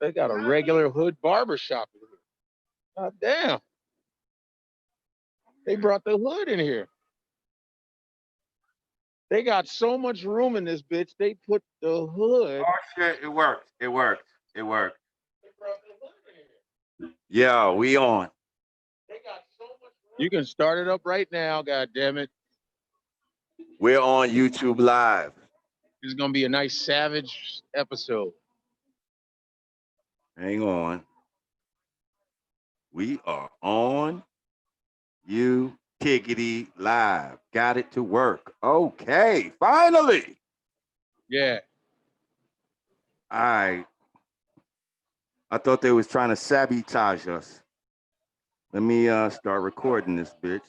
They got a regular hood barber shop in here. God damn. They brought the hood in here. They got so much room in this bitch. They put the hood. Oh shit! It worked. It worked. It worked. Yeah, we on. You can start it up right now. God damn it! We're on YouTube Live. This is gonna be a nice savage episode. Hang on. We are on You Tickety Live. Got it to work. Okay, finally. Yeah. All right. I thought they was trying to sabotage us. Let me start recording this bitch.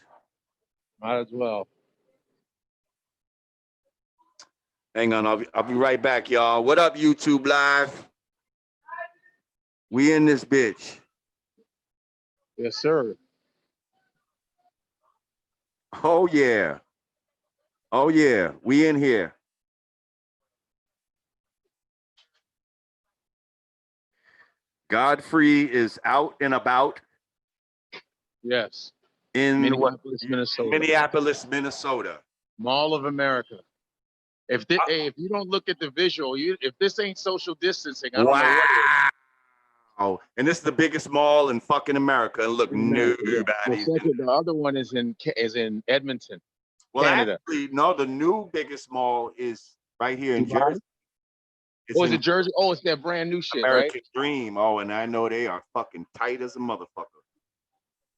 Might as well. Hang on, I'll be right back, y'all. What up, YouTube Live? We in this bitch. Yes, sir. Oh yeah. Oh yeah. We in here. Godfrey is out and about. Yes. In Minneapolis, Minnesota. Minneapolis, Minnesota. Mall of America. If you don't look at the visual, if this ain't social distancing, I don't know what it is. Oh, and this is the biggest mall in fucking America. And look, nobody's. The other one is in Edmonton, Canada. Actually, no, the new biggest mall is right here in Jersey. Is it Jersey? Oh, it's that brand new shit, American right? Dream. Oh, and I know they are fucking tight as a motherfucker.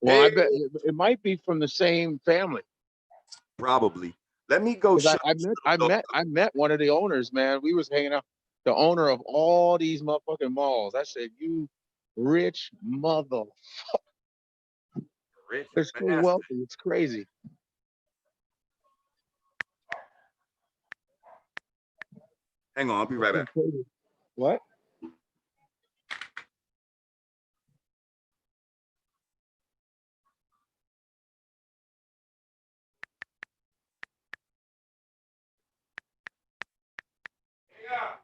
Well, I bet it might be from the same family. Probably. Let me go. I met one of the owners, man. We was hanging out. The owner of all these motherfucking malls. I said, "You rich motherfucker." They're so wealthy. It's crazy. Hang on, I'll be right back. What? Yeah.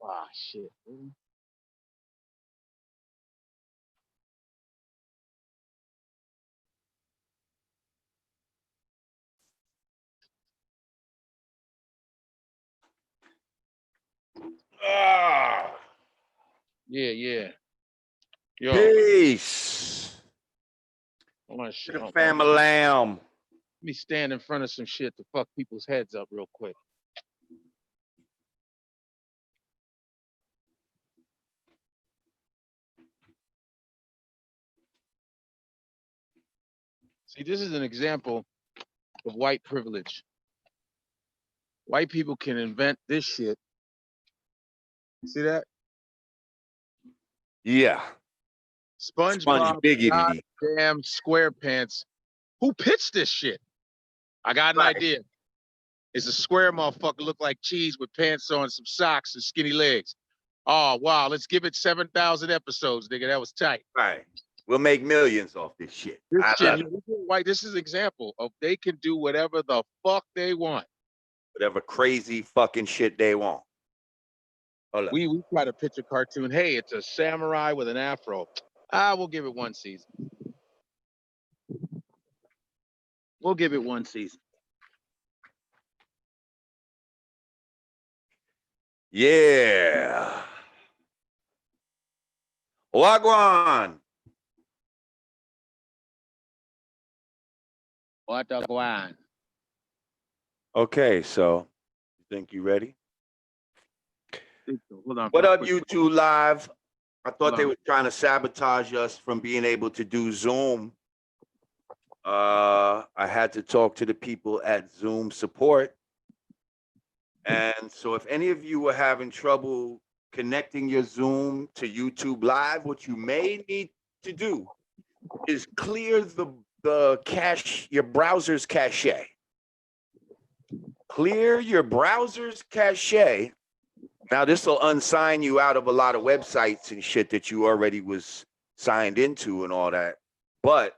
Ah, shit. Yeah. Yo. Peace. Family lamb. Let me stand in front of some shit to fuck people's heads up real quick. See, this is an example of white privilege. White people can invent this shit. See that? Yeah. SpongeBob, goddamn SquarePants. Who pitched this shit? I got an idea. It's a square motherfucker look like cheese with pants on, some socks, and skinny legs. Oh, wow. Let's give it 7,000 episodes, nigga. That was tight. Right. We'll make millions off this shit. This is an example of they can do whatever the fuck they want. Whatever crazy fucking shit they want. We try to pitch a cartoon. Hey, it's a samurai with an afro. We'll give it one season. We'll give it one season. Yeah. Wagwan. Wagwan. Okay, so you think you ready? Hold on. What up, YouTube Live? I thought they were trying to sabotage us from being able to do Zoom. I had to talk to the people at Zoom support. And so if any of you were having trouble connecting your Zoom to YouTube Live, what you may need to do is clear the cache, your browser's cache. Clear your browser's cache. Now, this will unsign you out of a lot of websites and shit that you already was signed into and all that. But,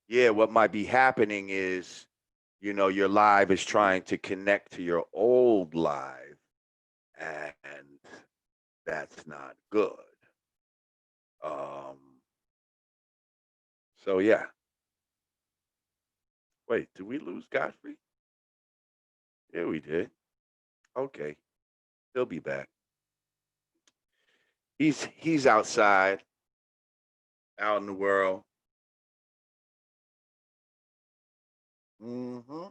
yeah, what might be happening is, you know, your live is trying to connect to your old live, and that's not good. So, yeah. Wait, did we lose Godfrey? Yeah, we did. Okay. He'll be back. He's outside, out in the world. Mm-hmm.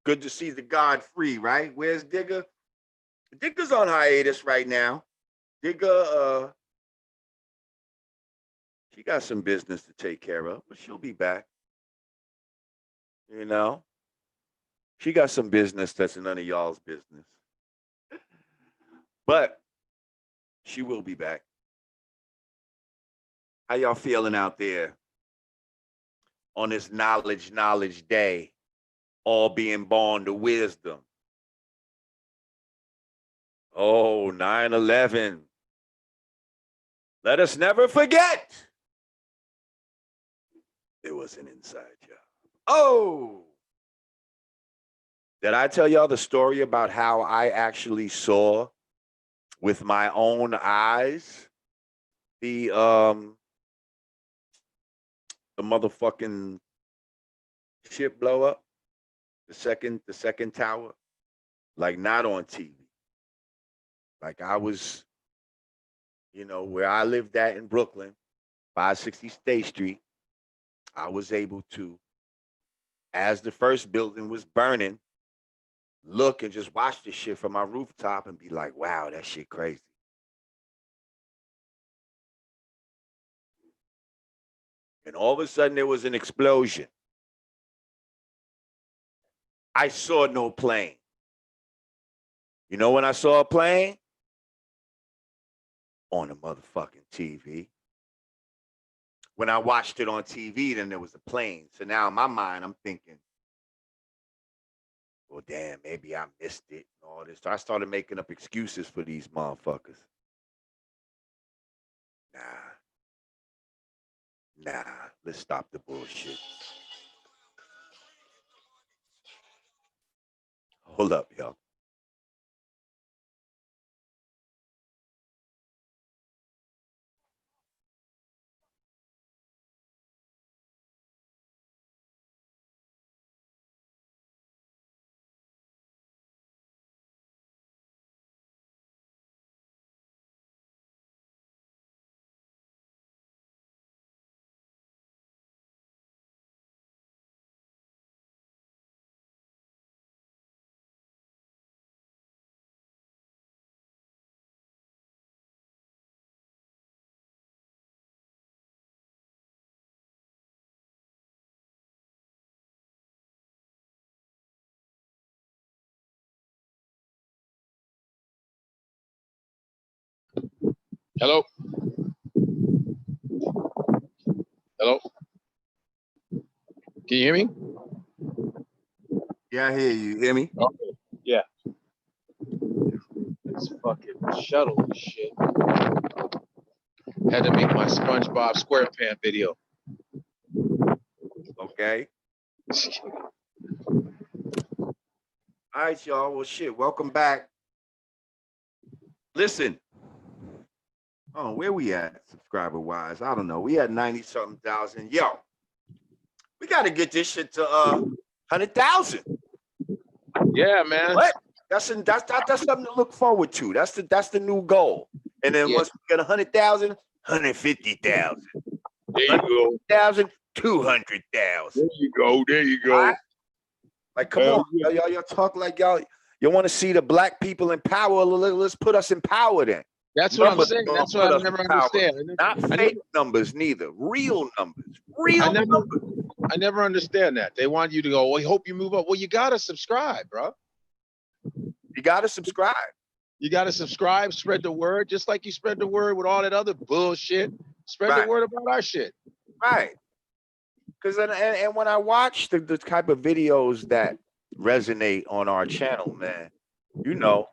Good to see the Godfrey, right? Where's Digger? Digger's on hiatus right now. Digger, she got some business to take care of, but she'll be back. You know? She got some business that's none of y'all's business. But she will be back. How y'all feeling out there on this knowledge day, all being born to wisdom? Oh, 9/11. Let us never forget. It was an inside job. Oh! Did I tell y'all the story about how I actually saw with my own eyes the motherfucking ship blow up? The second tower? Like, not on TV. Like, I was, you know, where I lived at in Brooklyn, 560 State Street, I was able to, as the first building was burning, look and just watch this shit from my rooftop and be like, wow, that shit crazy. And all of a sudden there was an explosion. I saw no plane. You know when I saw a plane? On the motherfucking TV. When I watched it on TV, then there was a plane. So now in my mind, I'm thinking, well, damn, maybe I missed it and all this. So I started making up excuses for these motherfuckers. Nah, let's stop the bullshit. Hold up, y'all. Hello? Hello? Can you hear me? Yeah, I hear you. You hear me? Okay. Yeah. this fucking shuttle and shit. Had to make my SpongeBob SquarePants video. Okay. All right, y'all. Well, shit. Welcome back. Listen. Oh, where we at subscriber wise? I don't know. We had 90-something thousand. Yo, we got to get this shit to 100,000. Yeah, man. What? That's something to look forward to. That's the new goal. And then once we get 100,000, 150,000. There you go. 100,000, 200,000. There you go. Right? Like, come on, y'all talk like y'all want to see the black people in power. Let's put us in power then. That's what I'm saying. That's what I never understand. Not fake numbers, neither. Real numbers. Real numbers. I never understand that. They want you to go, well, we hope you move up. Well, you got to subscribe, bro. You got to subscribe. You got to subscribe, spread the word, just like you spread the word with all that other bullshit. Spread the word about our shit. Right. Because and when I watch the type of videos that resonate on our channel, man, you know,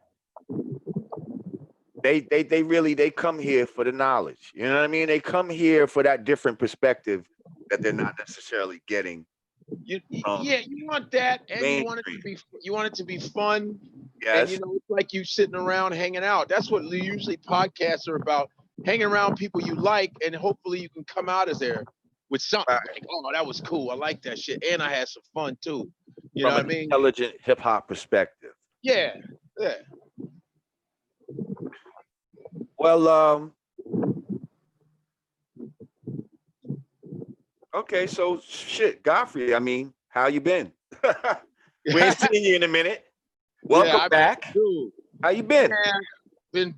they really come here for the knowledge. You know what I mean? They come here for that different perspective that they're not necessarily getting. You want that, and you want it to be fun. Yes. And you know, it's like you sitting around hanging out. That's what usually podcasts are about. Hanging around people you like, and hopefully you can come out of there with something like, oh, that was cool. I like that shit. And I had some fun too. You know what I mean? Intelligent hip hop perspective. Yeah. Well, okay, so shit, Godfrey, I mean, how you been? We ain't seen you in a minute. Welcome back. How you been? Been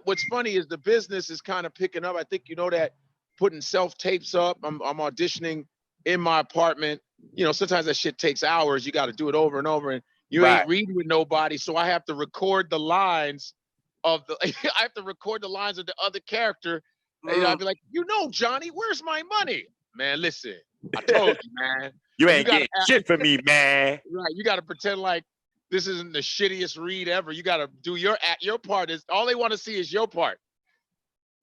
what's funny is the business is kind of picking up. I think you know that putting self-tapes up. I'm auditioning in my apartment. You know, sometimes that shit takes hours. You got to do it over and over, and you ain't reading with nobody. So I have to record the lines of the I have to record the lines of the other character. And I'll be like, you know, Johnny, where's my money? Man, listen, I told you, man. You ain't getting shit for me, man. Right. You got to pretend like this isn't the shittiest read ever. You got to do your part. Is all they want to see is your part.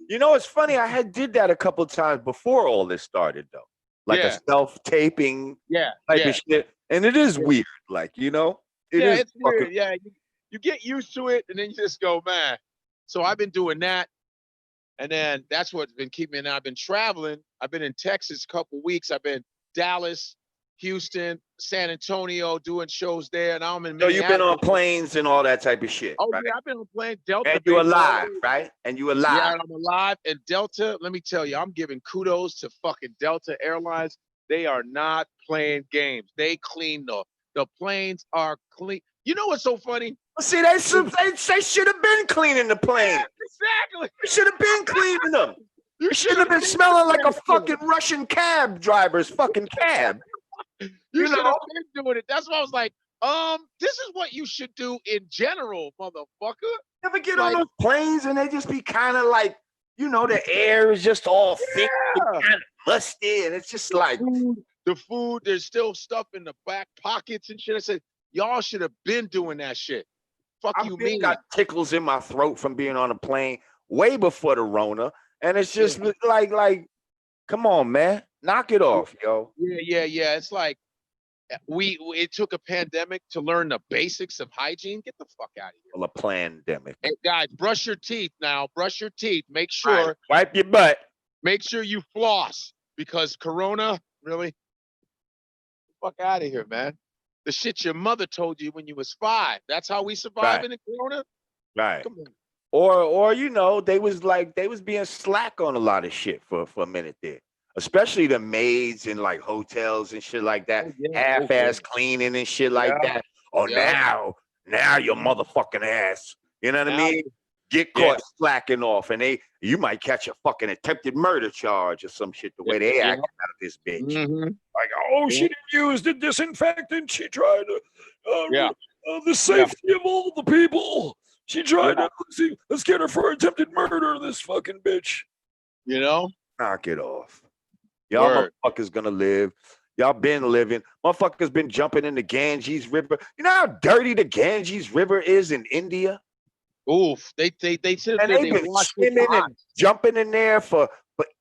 You know, it's funny. I did that a couple of times before all this started, though. Like a self-taping type of shit. And it is weird. Like, you know, it's weird. Yeah. You get used to it and then you just go, man. So I've been doing that. And then that's what's been keeping me. And I've been traveling. I've been in Texas a couple weeks. I've been Dallas, Houston, San Antonio, doing shows there. Now I'm in Minneapolis. So you've been on planes and all that type of shit. Oh, right? Yeah, I've been on planes. Delta. And you're alive, right? And you alive. Yeah, I'm alive. And Delta, let me tell you, I'm giving kudos to fucking Delta Airlines. They are not playing games. They clean the planes are clean. You know what's so funny? See, they should have been cleaning the plane. Yeah, exactly. They should have been cleaning them. You should have been smelling like a fucking Russian cab driver's fucking cab. You should have been doing it. That's why I was like, this is what you should do in general, motherfucker. Ever get on those planes and they just be kind of like, you know, the air is just all thick and kind of musty, and it's just like the food, there's still stuff in the back pockets and shit. I said, y'all should have been doing that shit. Fuck you, mean? Got tickles in my throat from being on a plane way before the Rona, and it's just like, come on, man, knock it off, yo. Yeah. It's like it took a pandemic to learn the basics of hygiene. Get the fuck out of here. Well, a pandemic. Hey guys, brush your teeth now. Brush your teeth. Make sure. Wipe your butt. Make sure you floss because Corona, really? Fuck out of here, man. The shit your mother told you when you was 5. That's how we survived in the Corona? Right. Come on. Or you know, they was being slack on a lot of shit for a minute there. Especially the maids in like hotels and shit like that. Half-ass cleaning and shit like that. Oh, now your motherfucking ass. You know what I mean? Get caught slacking off, and you might catch a fucking attempted murder charge or some shit the way they act out of this bitch. Mm-hmm. Like, oh, she didn't use the disinfectant. She tried to the safety of all the people. She tried to let's get her for attempted murder, this fucking bitch. You know? Knock it off. Y'all motherfuckers gonna live. Y'all been living. Motherfuckers been jumping in the Ganges River. You know how dirty the Ganges River is in India? Oof. They sit And there, they've they been wash with the swimming and ox. jumping in there for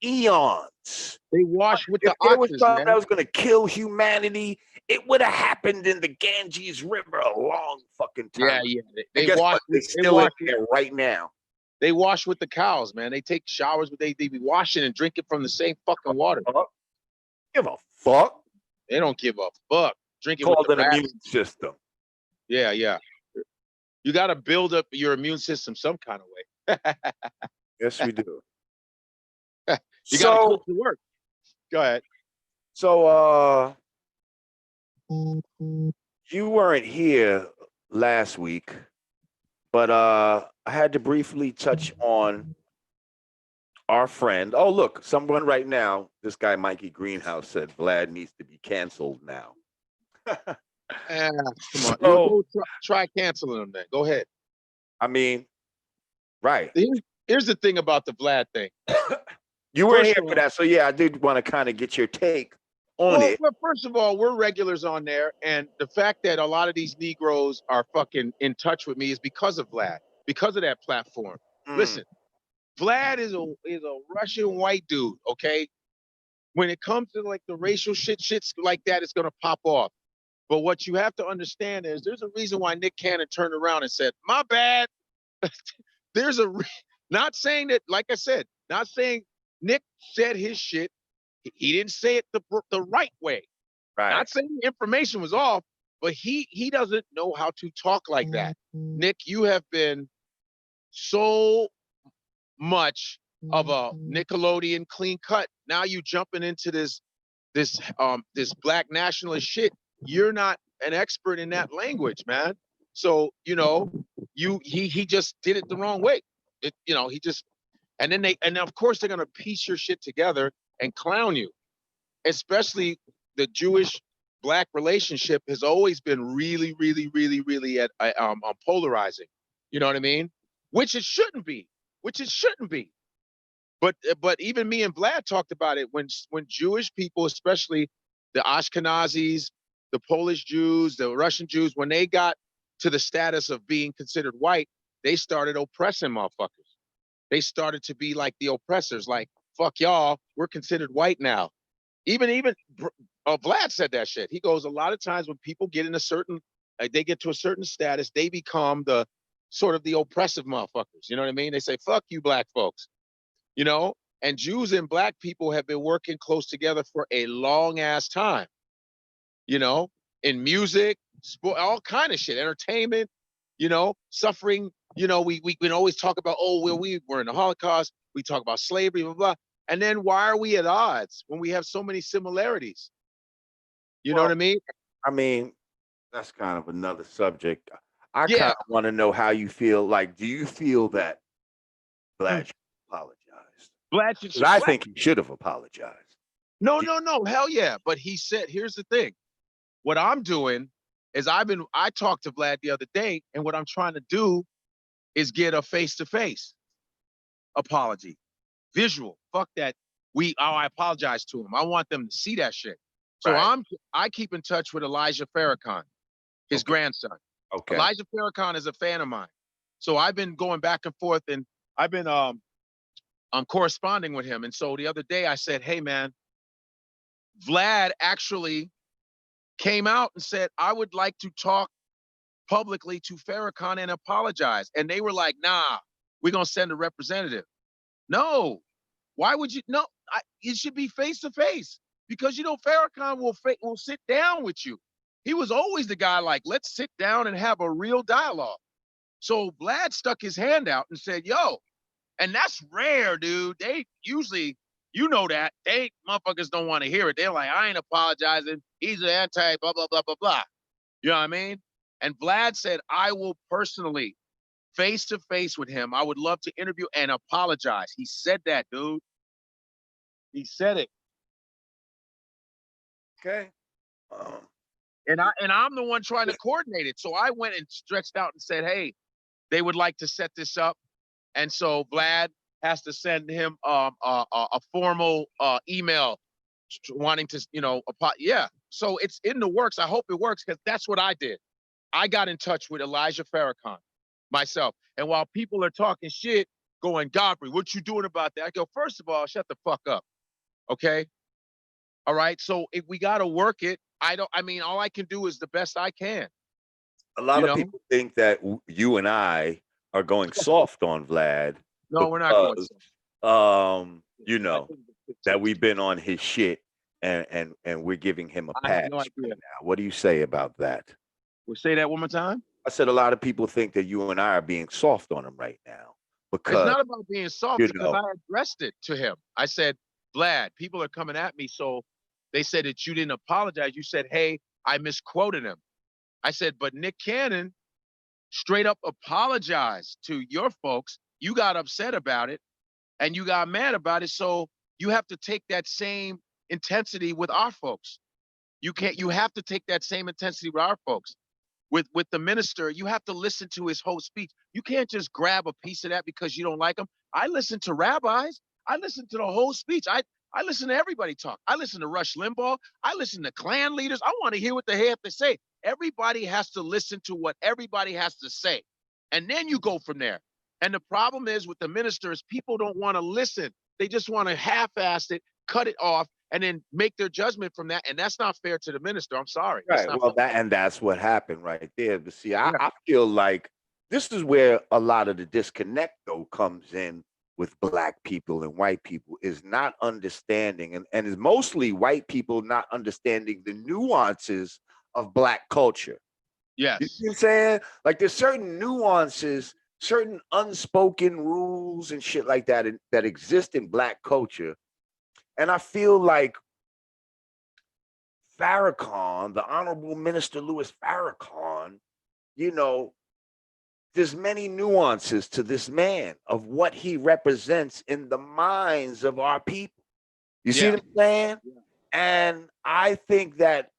eons. They wash with If the there was oxes, something that man. was going to kill humanity, it would have happened in the Ganges River a long fucking time. Yeah. And They guess wash what? They're they still in wash there right now. they wash with the cows, man. They take showers, but they be washing and drinking from the same fucking water. Give a fuck. They don't give a fuck. Drinking with Called the an rats. immune system. Yeah. You got to build up your immune system some kind of way. Yes, we do. You got to put to work. Go ahead. So, you weren't here last week, but I had to briefly touch on our friend. Oh, look, someone right now, this guy Mikey Greenhouse said Vlad needs to be canceled now. Come on. So, Try canceling them then. Go ahead. I mean, right. Here's the thing about the Vlad thing. You weren't here for that, so yeah, I did want to kind of get your take on it. Well, first of all, we're regulars on there, and the fact that a lot of these Negroes are fucking in touch with me is because of Vlad, because of that platform. Listen, Vlad is a Russian white dude, okay? When it comes to like the racial shits like that, it's gonna pop off. But what you have to understand is there's a reason why Nick Cannon turned around and said, "My bad." Not saying that, like I said, not saying Nick said his shit. He didn't say it the right way. Right. Not saying the information was off, but he doesn't know how to talk like that. Nick, you have been so much of a Nickelodeon clean cut. Now you jumping into this black nationalist shit. You're not an expert in that language, man. So, he just did it the wrong way. He just and of course they're gonna piece your shit together and clown you. Especially the Jewish black relationship has always been really, really, really, really polarizing. You know what I mean? Which it shouldn't be. But even me and Vlad talked about it when Jewish people, especially the Ashkenazis, the Polish Jews, the Russian Jews, when they got to the status of being considered white, they started oppressing motherfuckers. They started to be like the oppressors, like, fuck y'all, we're considered white now. Even Vlad said that shit. He goes, a lot of times when people get in they get to a certain status, they become the sort of the oppressive motherfuckers. You know what I mean? They say, fuck you black folks. And Jews and black people have been working close together for a long ass time. In music, sport, all kind of shit, entertainment, suffering. We can always talk about, we were in the Holocaust. We talk about slavery, blah, blah. And then why are we at odds when we have so many similarities? You know what I mean? I mean, that's kind of another subject. I kind of want to know how you feel. Like, do you feel that Vlad should apologize? I think he should have apologized. No, hell yeah. But he said, here's the thing. What I'm doing is I talked to Vlad the other day, and what I'm trying to do is get a face-to-face apology. Visual. Fuck that. I apologize to him. I want them to see that shit. So I keep in touch with Elijah Farrakhan, his grandson. Okay. Elijah Farrakhan is a fan of mine. So I've been going back and forth, and I've been I'm corresponding with him. And so the other day I said, hey man, Vlad actually came out and said, I would like to talk publicly to Farrakhan and apologize. And they were like, nah, we're going to send a representative. No, why would you? No, it should be face to face, because Farrakhan will sit down with you. He was always the guy like, let's sit down and have a real dialogue. So Vlad stuck his hand out and said, yo, and that's rare, dude. They usually, that they motherfuckers don't want to hear it. They're like, I ain't apologizing. He's an anti blah, blah, blah, blah, blah. You know what I mean? And Vlad said, I will personally face to face with him. I would love to interview and apologize. He said that, dude. He said it. Okay. And I'm the one trying to coordinate it. So I went and stretched out and said, hey, they would like to set this up. And so Vlad has to send him a formal email wanting to, So it's in the works. I hope it works, because that's what I did. I got in touch with Elijah Farrakhan. myself. And while people are talking shit, going, Godfrey, what you doing about that? I go, first of all, shut the fuck up. Okay. All right. So if we got to work it, I mean, all I can do is the best I can. A lot of people think that you and I are going soft on Vlad. No, we're not going soft. You know, that we've been on his shit and we're giving him a pass right now. What do you say about that? We'll say that one more time. I said a lot of people think that you and I are being soft on him right now. Because it's not about being soft, because I addressed it to him. I said, Vlad, people are coming at me. So they said that you didn't apologize. You said, hey, I misquoted him. I said, but Nick Cannon straight up apologized to your folks. You got upset about it and you got mad about it. So you have to take that same intensity with our folks. You have to take that same intensity with our folks. With the minister, you have to listen to his whole speech. You can't just grab a piece of that because you don't like him. I listen to rabbis. I listen to the whole speech. I listen to everybody talk. I listen to Rush Limbaugh. I listen to Klan leaders. I want to hear what they have to say. Everybody has to listen to what everybody has to say. And then you go from there. And the problem is with the ministers, people don't want to listen. They just want to half-ass it, cut it off, and then make their judgment from that. And that's not fair to the minister. I'm sorry. Right. Well, that's what happened right there. But see, I feel like this is where a lot of the disconnect, though, comes in with Black people and white people, is not understanding. And is mostly white people not understanding the nuances of Black culture. Yes. You see what I'm saying? Like there's certain nuances, certain unspoken rules and shit like that that exist in Black culture. And I feel like Farrakhan, the Honorable Minister Louis Farrakhan, you know, there's many nuances to this man of what he represents in the minds of our people. You see what I'm saying? Yeah. And I think that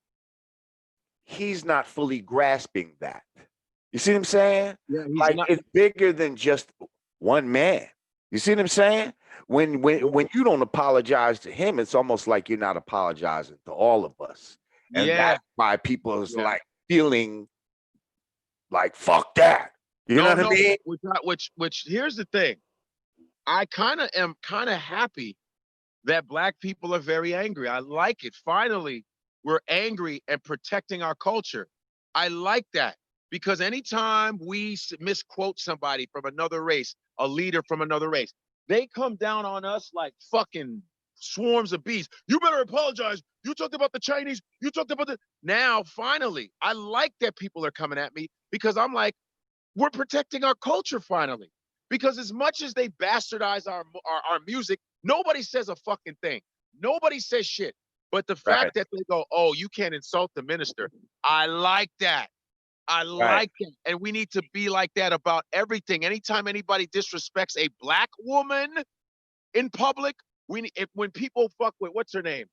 he's not fully grasping that. You see what I'm saying? Yeah, like it's bigger than just one man. You see what I'm saying? When you don't apologize to him, it's almost like you're not apologizing to all of us. And that's why people is like feeling like fuck that. You know what I mean? Which here's the thing. I am happy that Black people are very angry. I like it. Finally, we're angry and protecting our culture. I like that because anytime we misquote somebody from another race, a leader from another race, they come down on us like fucking swarms of bees. You better apologize. You talked about the Chinese. You talked about the. Now, finally, I like that people are coming at me because I'm like, we're protecting our culture finally. Because as much as they bastardize our music, nobody says a fucking thing. Nobody says shit. But the fact that they go, oh, you can't insult the minister. I like that. I like it. And we need to be like that about everything. Anytime anybody disrespects a Black woman in public, when people fuck with, what's her name?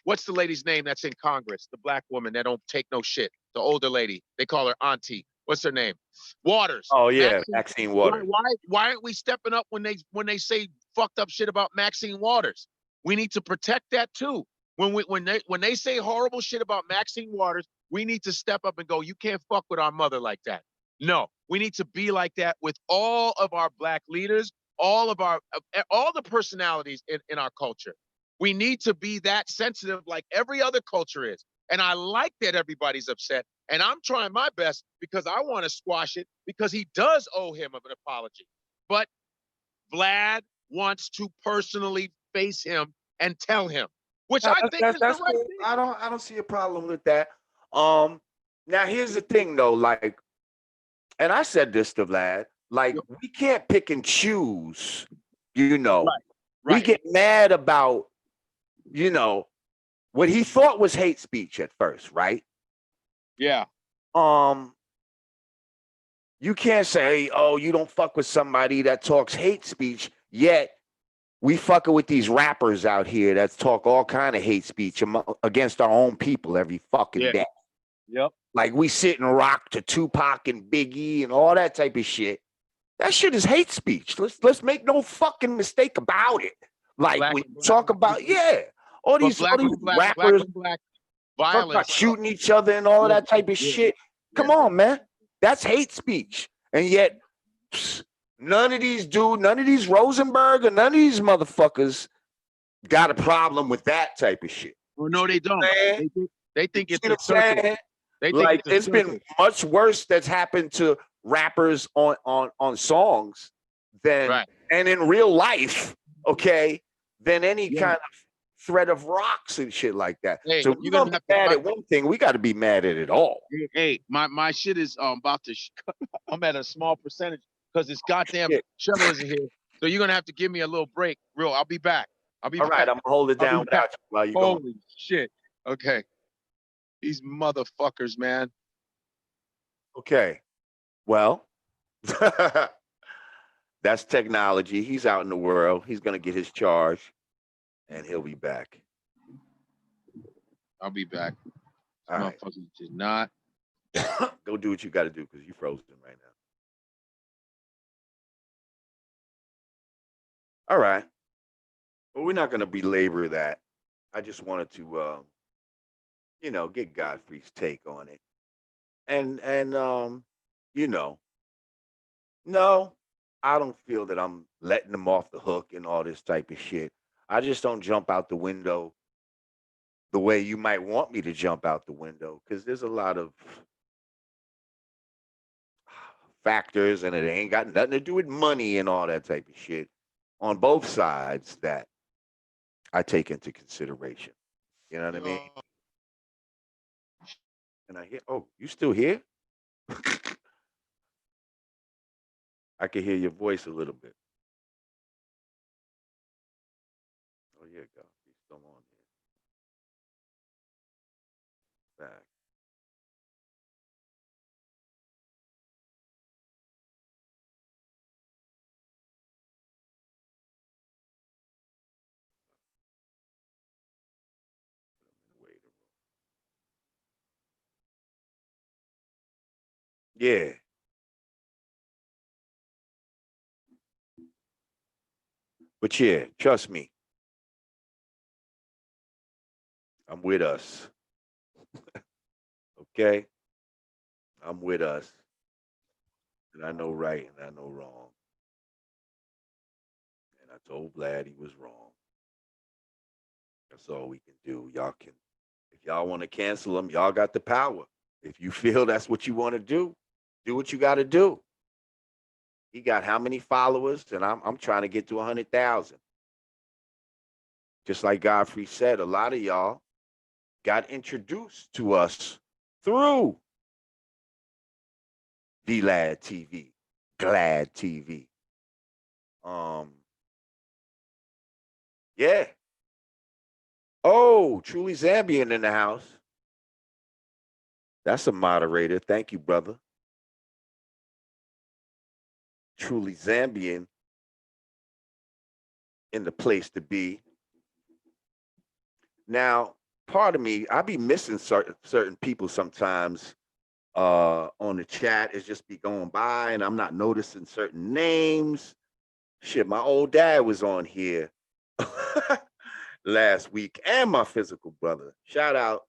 What's the lady's name that's in Congress? The Black woman that don't take no shit. The older lady. They call her auntie. What's her name? Waters. Oh yeah, Maxine Waters. Why aren't we stepping up when they say fucked up shit about Maxine Waters? We need to protect that too. When they say horrible shit about Maxine Waters, we need to step up and go, you can't fuck with our mother like that. No, we need to be like that with all of our Black leaders, all the personalities in our culture. We need to be that sensitive like every other culture is. And I like that everybody's upset. And I'm trying my best because I want to squash it because he does owe him an apology. But Vlad wants to personally face him and tell him, which I think is the right thing. I don't see a problem with that. Now here's the thing though, like, and I said this to Vlad, like we can't pick and choose, you know. Right. We get mad about, you know, what he thought was hate speech at first, right? Yeah. You can't say, oh, you don't fuck with somebody that talks hate speech, yet we fucking with these rappers out here that talk all kind of hate speech against our own people every fucking day. Yep. Like we sit and rock to Tupac and Biggie and all that type of shit. That shit is hate speech. Let's make no fucking mistake about it. Like we talk about, all these rappers violence, about shooting each other and all of that type of shit. Come on, man. That's hate speech. And yet none of these Rosenberg or none of these motherfuckers got a problem with that type of shit. Well, no, they don't. They think it's a circus. They think it's been much worse that's happened to rappers on songs than and in real life, okay, than any kind of threat of rocks and shit like that. Hey, so you're gonna be mad at one thing, we got to be mad at it all. Hey, my shit is about to. I'm at a small percentage because this goddamn cello isn't here. So you're gonna have to give me a little break. I'll be back. All right, I'm gonna hold it down without you while you're going. Holy shit. Okay. These motherfuckers, man. Okay. Well, that's technology. He's out in the world. He's gonna get his charge, and he'll be back. I'll be back. All right. Motherfuckers did not. Go do what you got to do because you're frozen right now. All right. Well, we're not going to belabor that. I just wanted to, get Godfrey's take on it. And no, I don't feel that I'm letting them off the hook and all this type of shit. I just don't jump out the window the way you might want me to jump out the window because there's a lot of factors and it ain't got nothing to do with money and all that type of shit on both sides that I take into consideration. You know what I mean? And I hear, oh, you still here? I can hear your voice a little bit. Oh, yeah, go. He's still on here. Back. Yeah. But yeah, trust me. I'm with us. Okay? I'm with us. And I know right and I know wrong. And I told Vlad he was wrong. That's all we can do. Y'all can, if y'all want to cancel him, y'all got the power. If you feel that's what you want to do what you got to do. He got how many followers? And I'm trying to get to 100,000. Just like Godfrey said, a lot of y'all got introduced to us through VLAD TV, Glad TV. Yeah. Oh, Truly Zambian in the house. That's a moderator. Thank you, brother. Truly Zambian in the place to be. Now, part of me, I be missing certain people sometimes on the chat. It's just be going by and I'm not noticing certain names. Shit, my old dad was on here last week and my physical brother. Shout out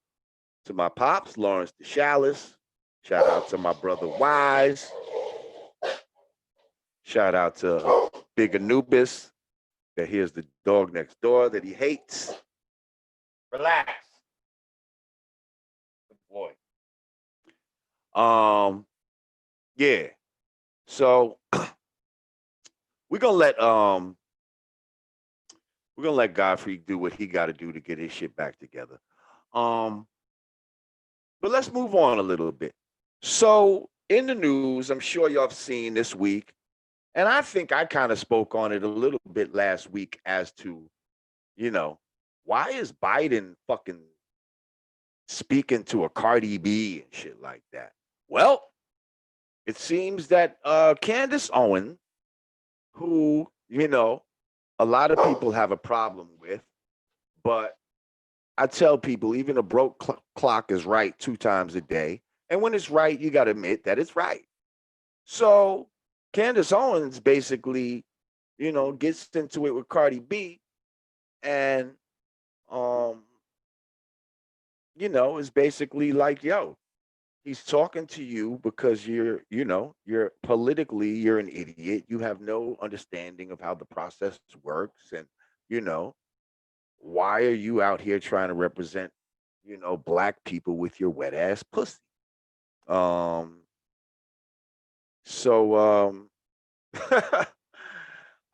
to my pops, Lawrence DeShalis. Shout out to my brother Wise. Shout out to Big Anubis. That here's the dog next door that he hates. Relax. Good boy. Yeah. So we're gonna let Godfrey do what he got to do to get his shit back together. But let's move on a little bit. So in the news, I'm sure y'all have seen this week, and I think I kind of spoke on it a little bit last week as to, why is Biden fucking speaking to a Cardi B and shit like that? Well, it seems that Candace Owen, who, a lot of people have a problem with, but I tell people even a broke clock is right 2 times a day. And when it's right, you got to admit that it's right. So Candace Owens basically, gets into it with Cardi B and, is basically like, yo, He's talking to you because you're politically, you're an idiot. You have no understanding of how the process works. And, you know, why are you out here trying to represent, black people with your wet ass pussy? Um, so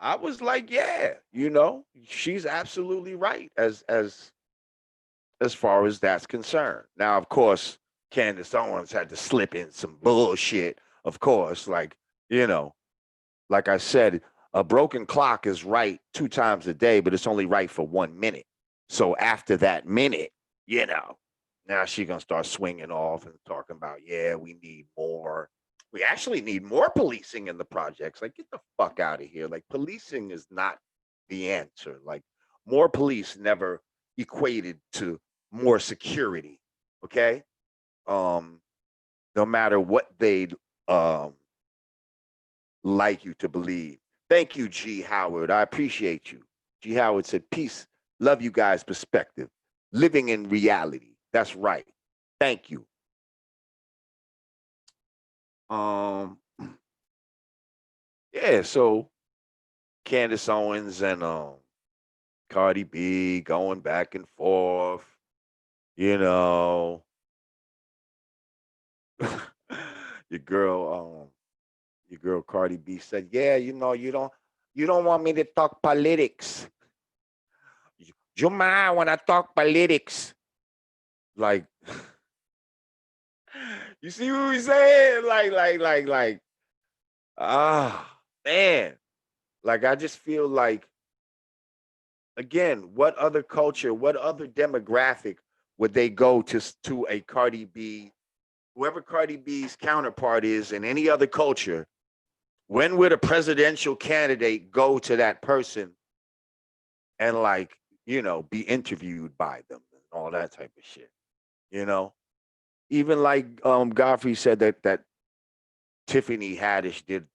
I was like, yeah, she's absolutely right as far as that's concerned. Now, of course, Candace Owens had to slip in some bullshit, of course, you know, like I said, a broken clock is right 2 times a day, but it's only right for 1 minute. So after that minute, now she's gonna start swinging off and talking about, yeah, we need more. We actually need more policing in the projects. Like, get the fuck out of here. Like, policing is not the answer. Like, more police never equated to more security. Okay. Um, no matter what they um like you to believe. Thank you, G. Howard. I appreciate you. G. Howard said, peace, love you guys' perspective. Living in reality. That's right. Thank you. Um, yeah, so Candace Owens and Cardi B going back and forth, you know. your girl, your girl Cardi B said, yeah, you don't want me to talk politics. You mind when I talk politics? Like, you see what we saying? Man. Like, I just feel like, again, what other culture, what other demographic would they go to a Cardi B, whoever Cardi B's counterpart is in any other culture? When would a presidential candidate go to that person and be interviewed by them and all that type of shit? Even like Godfrey said that Tiffany Haddish did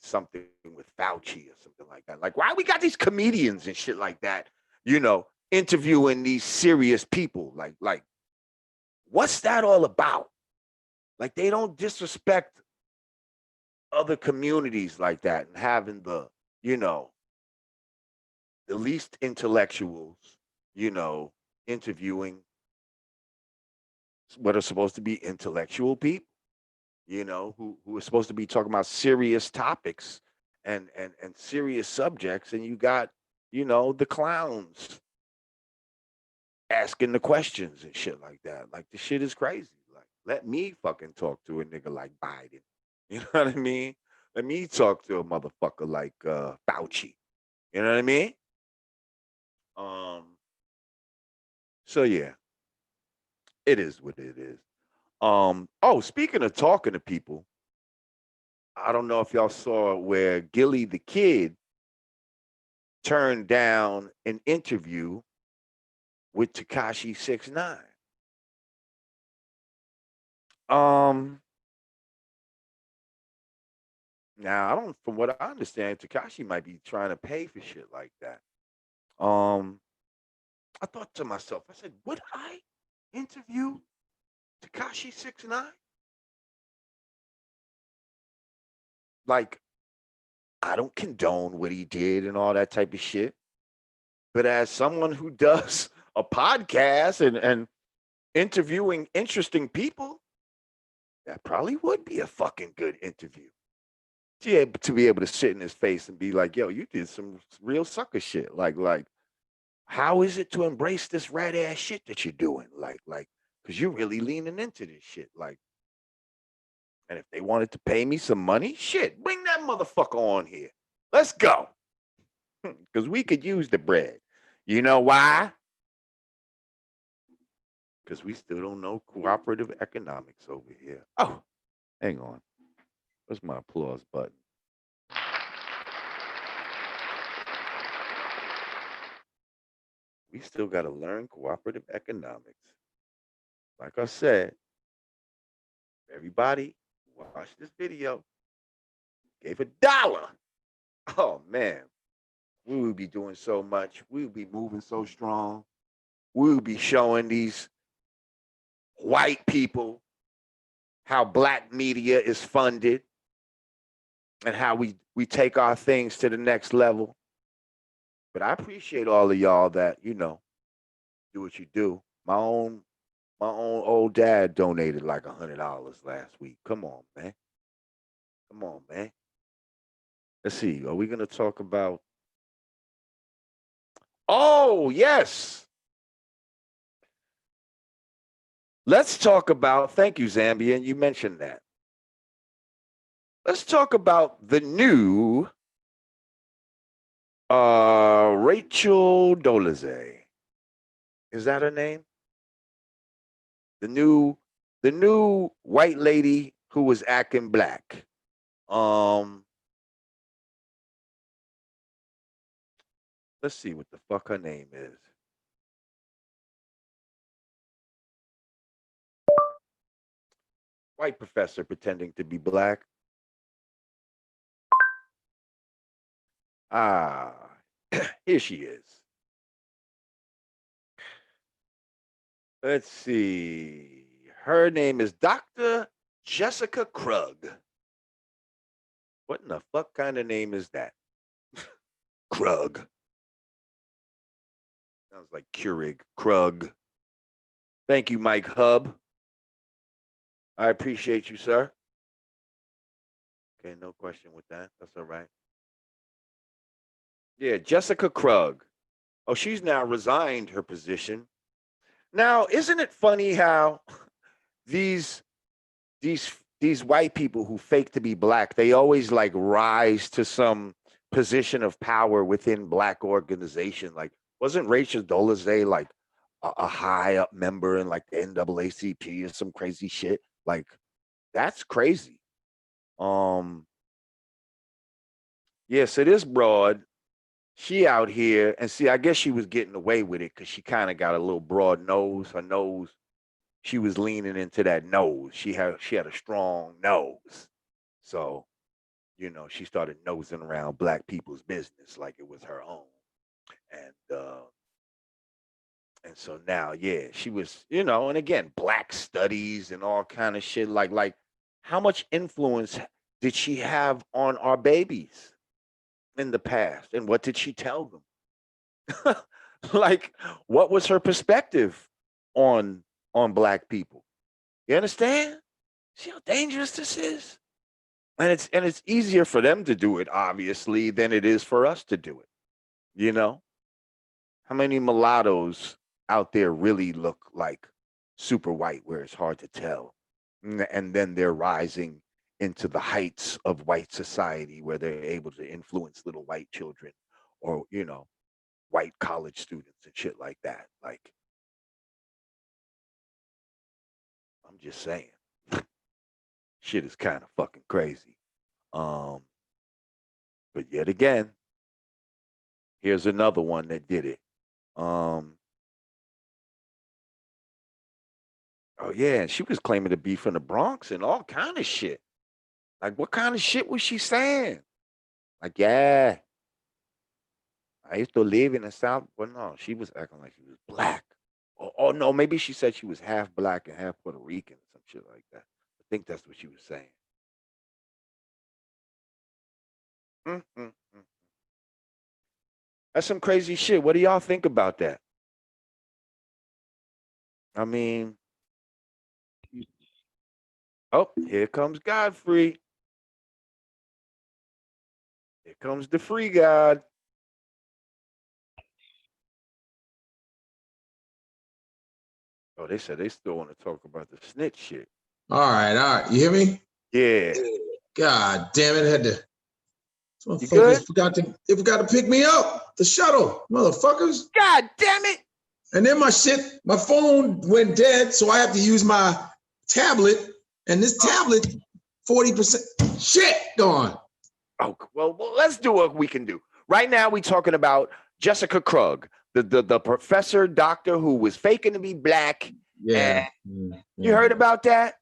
something with Fauci or something like that. Like, why we got these comedians and shit like that, interviewing these serious people? Like, what's that all about? Like, they don't disrespect other communities like that and having you know, the least intellectuals, interviewing what are supposed to be intellectual people, who are supposed to be talking about serious topics and serious subjects, and you got, the clowns asking the questions and shit like that. Like, the shit is crazy. Like, let me fucking talk to a nigga like Biden. You know what I mean? Let me talk to a motherfucker like Fauci. You know what I mean? Um. So yeah, it is what it is. Oh, speaking of talking to people, I don't know if y'all saw where Gilly the Kid turned down an interview with Tekashi 6ix9ine. Um, Now I don't, from what I understand, Tekashi might be trying to pay for shit like that. I thought to myself, I said, would I interview Tekashi 6ix9ine? Like, I don't condone what he did and all that type of shit. But as someone who does a podcast and interviewing interesting people, that probably would be a fucking good interview. Yeah, to be able to sit in his face and be like, yo, you did some real sucker shit. Like, how is it to embrace this rat ass shit that you're doing? Because you're really leaning into this shit. Like, and if they wanted to pay me some money, shit, bring that motherfucker on here. Let's go. Because we could use the bread. You know why? Because we still don't know cooperative economics over here. Oh, hang on. Where's my applause button? We still got to learn cooperative economics. Like I said, everybody watch this video, gave $1. Oh man, we would be doing so much. We would be moving so strong. We would be showing these white people how black media is funded and how we take our things to the next level. But I appreciate all of y'all that, you know, do what you do. My own old dad donated like $100 last week. Come on, man. Come on, man. Let's see. Are we gonna talk about? Oh, yes. Let's talk about. Thank you, Zambian. You mentioned that. Let's talk about the new Rachel Dolezal. Is that her name? The new white lady who was acting black. Let's see what the fuck her name is. White professor pretending to be black. Ah, here she is. Let's see. Her name is Dr. Jessica Krug. What in the fuck kind of name is that? Krug. Sounds like Keurig. Krug. Thank you, Mike Hub. I appreciate you, sir. Okay, no question with that. That's all right. Yeah, Jessica Krug. Oh, she's now resigned her position. Now, isn't it funny how these white people who fake to be black, they always like rise to some position of power within black organization? Like, wasn't Rachel Dolezal like a high up member in like the NAACP or some crazy shit? Like, that's crazy. Yes, it is broad. She out here, and see, I guess she was getting away with it because she kind of got a little broad nose. Her nose, she was leaning into that nose. She had a strong nose, so you know she started nosing around black people's business like it was her own, and so now, yeah, she was, you know, and again, black studies and all kind of shit. Like, how much influence did she have on our babies in the past, and what did she tell them? Like, what was her perspective on black people? You understand? See how dangerous this is? And it's easier for them to do it, obviously, than it is for us to do it. You know? How many mulattoes out there really look like super white where it's hard to tell? And then they're rising into the heights of white society where they're able to influence little white children or, you know, white college students and shit like that. Like, I'm just saying, shit is kind of fucking crazy. But yet again, here's another one that did it. Oh yeah, and she was claiming to be from the Bronx and all kind of shit. Like, what kind of shit was she saying? Like, yeah, I used to live in the South. Well, no, she was acting like she was black. Oh no, maybe she said she was half black and half Puerto Rican, some shit like that. I think that's what she was saying. Mm-mm-mm. That's some crazy shit. What do y'all think about that? I mean, oh, here comes Godfrey. Here comes the free God. Oh, they said they still want to talk about the snitch shit. All right. You hear me? Yeah. God damn it! I had to. You good? They forgot to pick me up. The shuttle, motherfuckers. God damn it! And then my phone went dead, so I have to use my tablet. And this tablet, 40% shit gone. Oh well, let's do what we can do. Right now, we're talking about Jessica Krug, the professor doctor who was faking to be black. Yeah. You heard about that?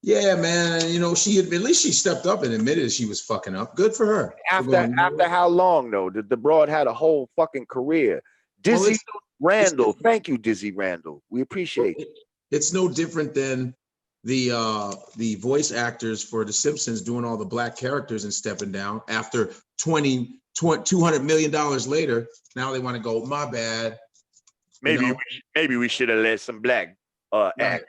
Yeah, man. You know, at least she stepped up and admitted she was fucking up. Good for her. After how long though? The broad had a whole fucking career. Dizzy Randall. Thank you, Dizzy Randall. We appreciate it. It's no different than the voice actors for The Simpsons doing all the black characters and stepping down after $200 million later. Now they want to go, my bad. Maybe we should have let some black actors.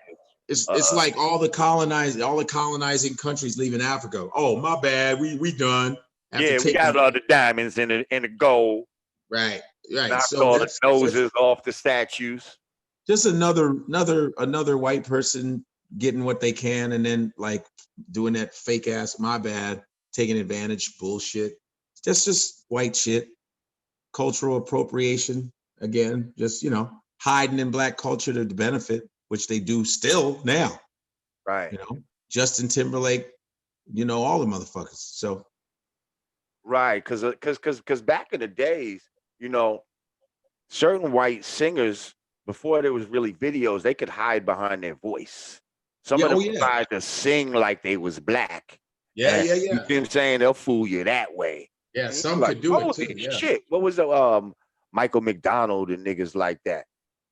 It's like all the colonizing countries leaving Africa. Oh, my bad. We done. Yeah, we got all the diamonds and the gold. Right. Knocked So all the noses off the statues. Just another white person getting what they can, and then like doing that fake ass, my bad, taking advantage bullshit. That's just white shit. Cultural appropriation again. Just hiding in black culture to benefit, which they do still now. Right. Justin Timberlake, all the motherfuckers. So. Right, because back in the days, certain white singers, before there was really videos, they could hide behind their voice. Some of them tried to sing like they was black. Yeah. You know what I'm saying? They'll fool you that way. Yeah, some could do it too. Yeah. Shit. What was the Michael McDonald and niggas like that?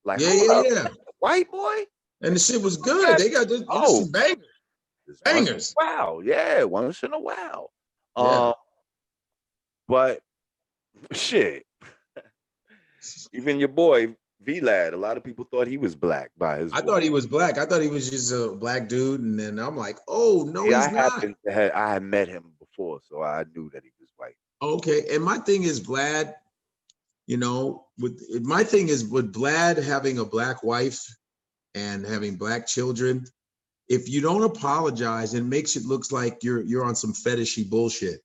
Like, yeah. White boy? And the shit was good. They got this bangers. Bangers. Wow, yeah, once in a while. Yeah. But shit, even your boy V-Lad, a lot of people thought he was black by his voice. Thought he was black. I thought he was just a black dude, and then I'm like, oh no, he's not. I had met him before, so I knew that he was white. Okay, and my thing is Vlad. My thing is with Vlad having a black wife and having black children. If you don't apologize, it makes it look like you're on some fetishy bullshit,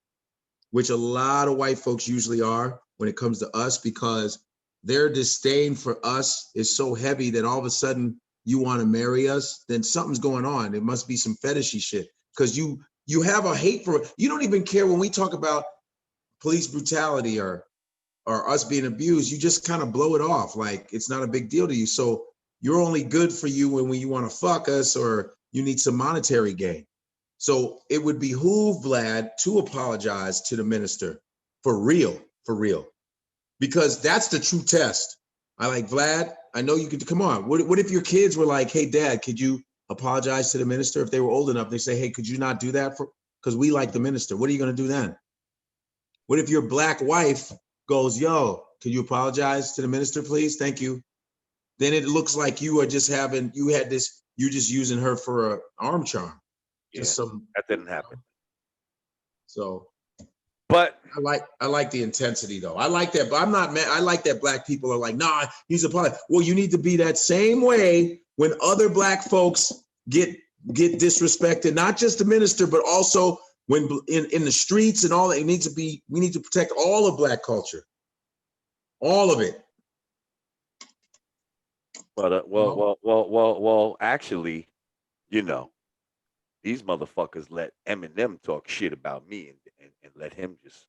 which a lot of white folks usually are when it comes to us, because their disdain for us is so heavy that all of a sudden you want to marry us, then something's going on. It must be some fetishy shit, because you have a hate for it. You don't even care when we talk about police brutality or us being abused. You just kind of blow it off like it's not a big deal to you. So you're only good for you when you want to fuck us or you need some monetary gain. So it would behoove Vlad to apologize to the minister for real, because that's the true test. I like Vlad. I know you could come on. What if your kids were like, hey, Dad, could you apologize to the minister? If they were old enough, they say, hey, could you not do that because we like the minister? What are you going to do then? What if your black wife goes, yo, could you apologize to the minister, please? Thank you. Then it looks like you are just you're just using her for an arm charm. That didn't happen. So, but I like the intensity though. I like that, but I'm not mad. I like that black people are like, nah, he's a part. Well, you need to be that same way when other black folks get disrespected, not just the minister, but also when in the streets and all that. We need to protect all of black culture, all of it. But well, actually, these motherfuckers let Eminem talk shit about me and let him just.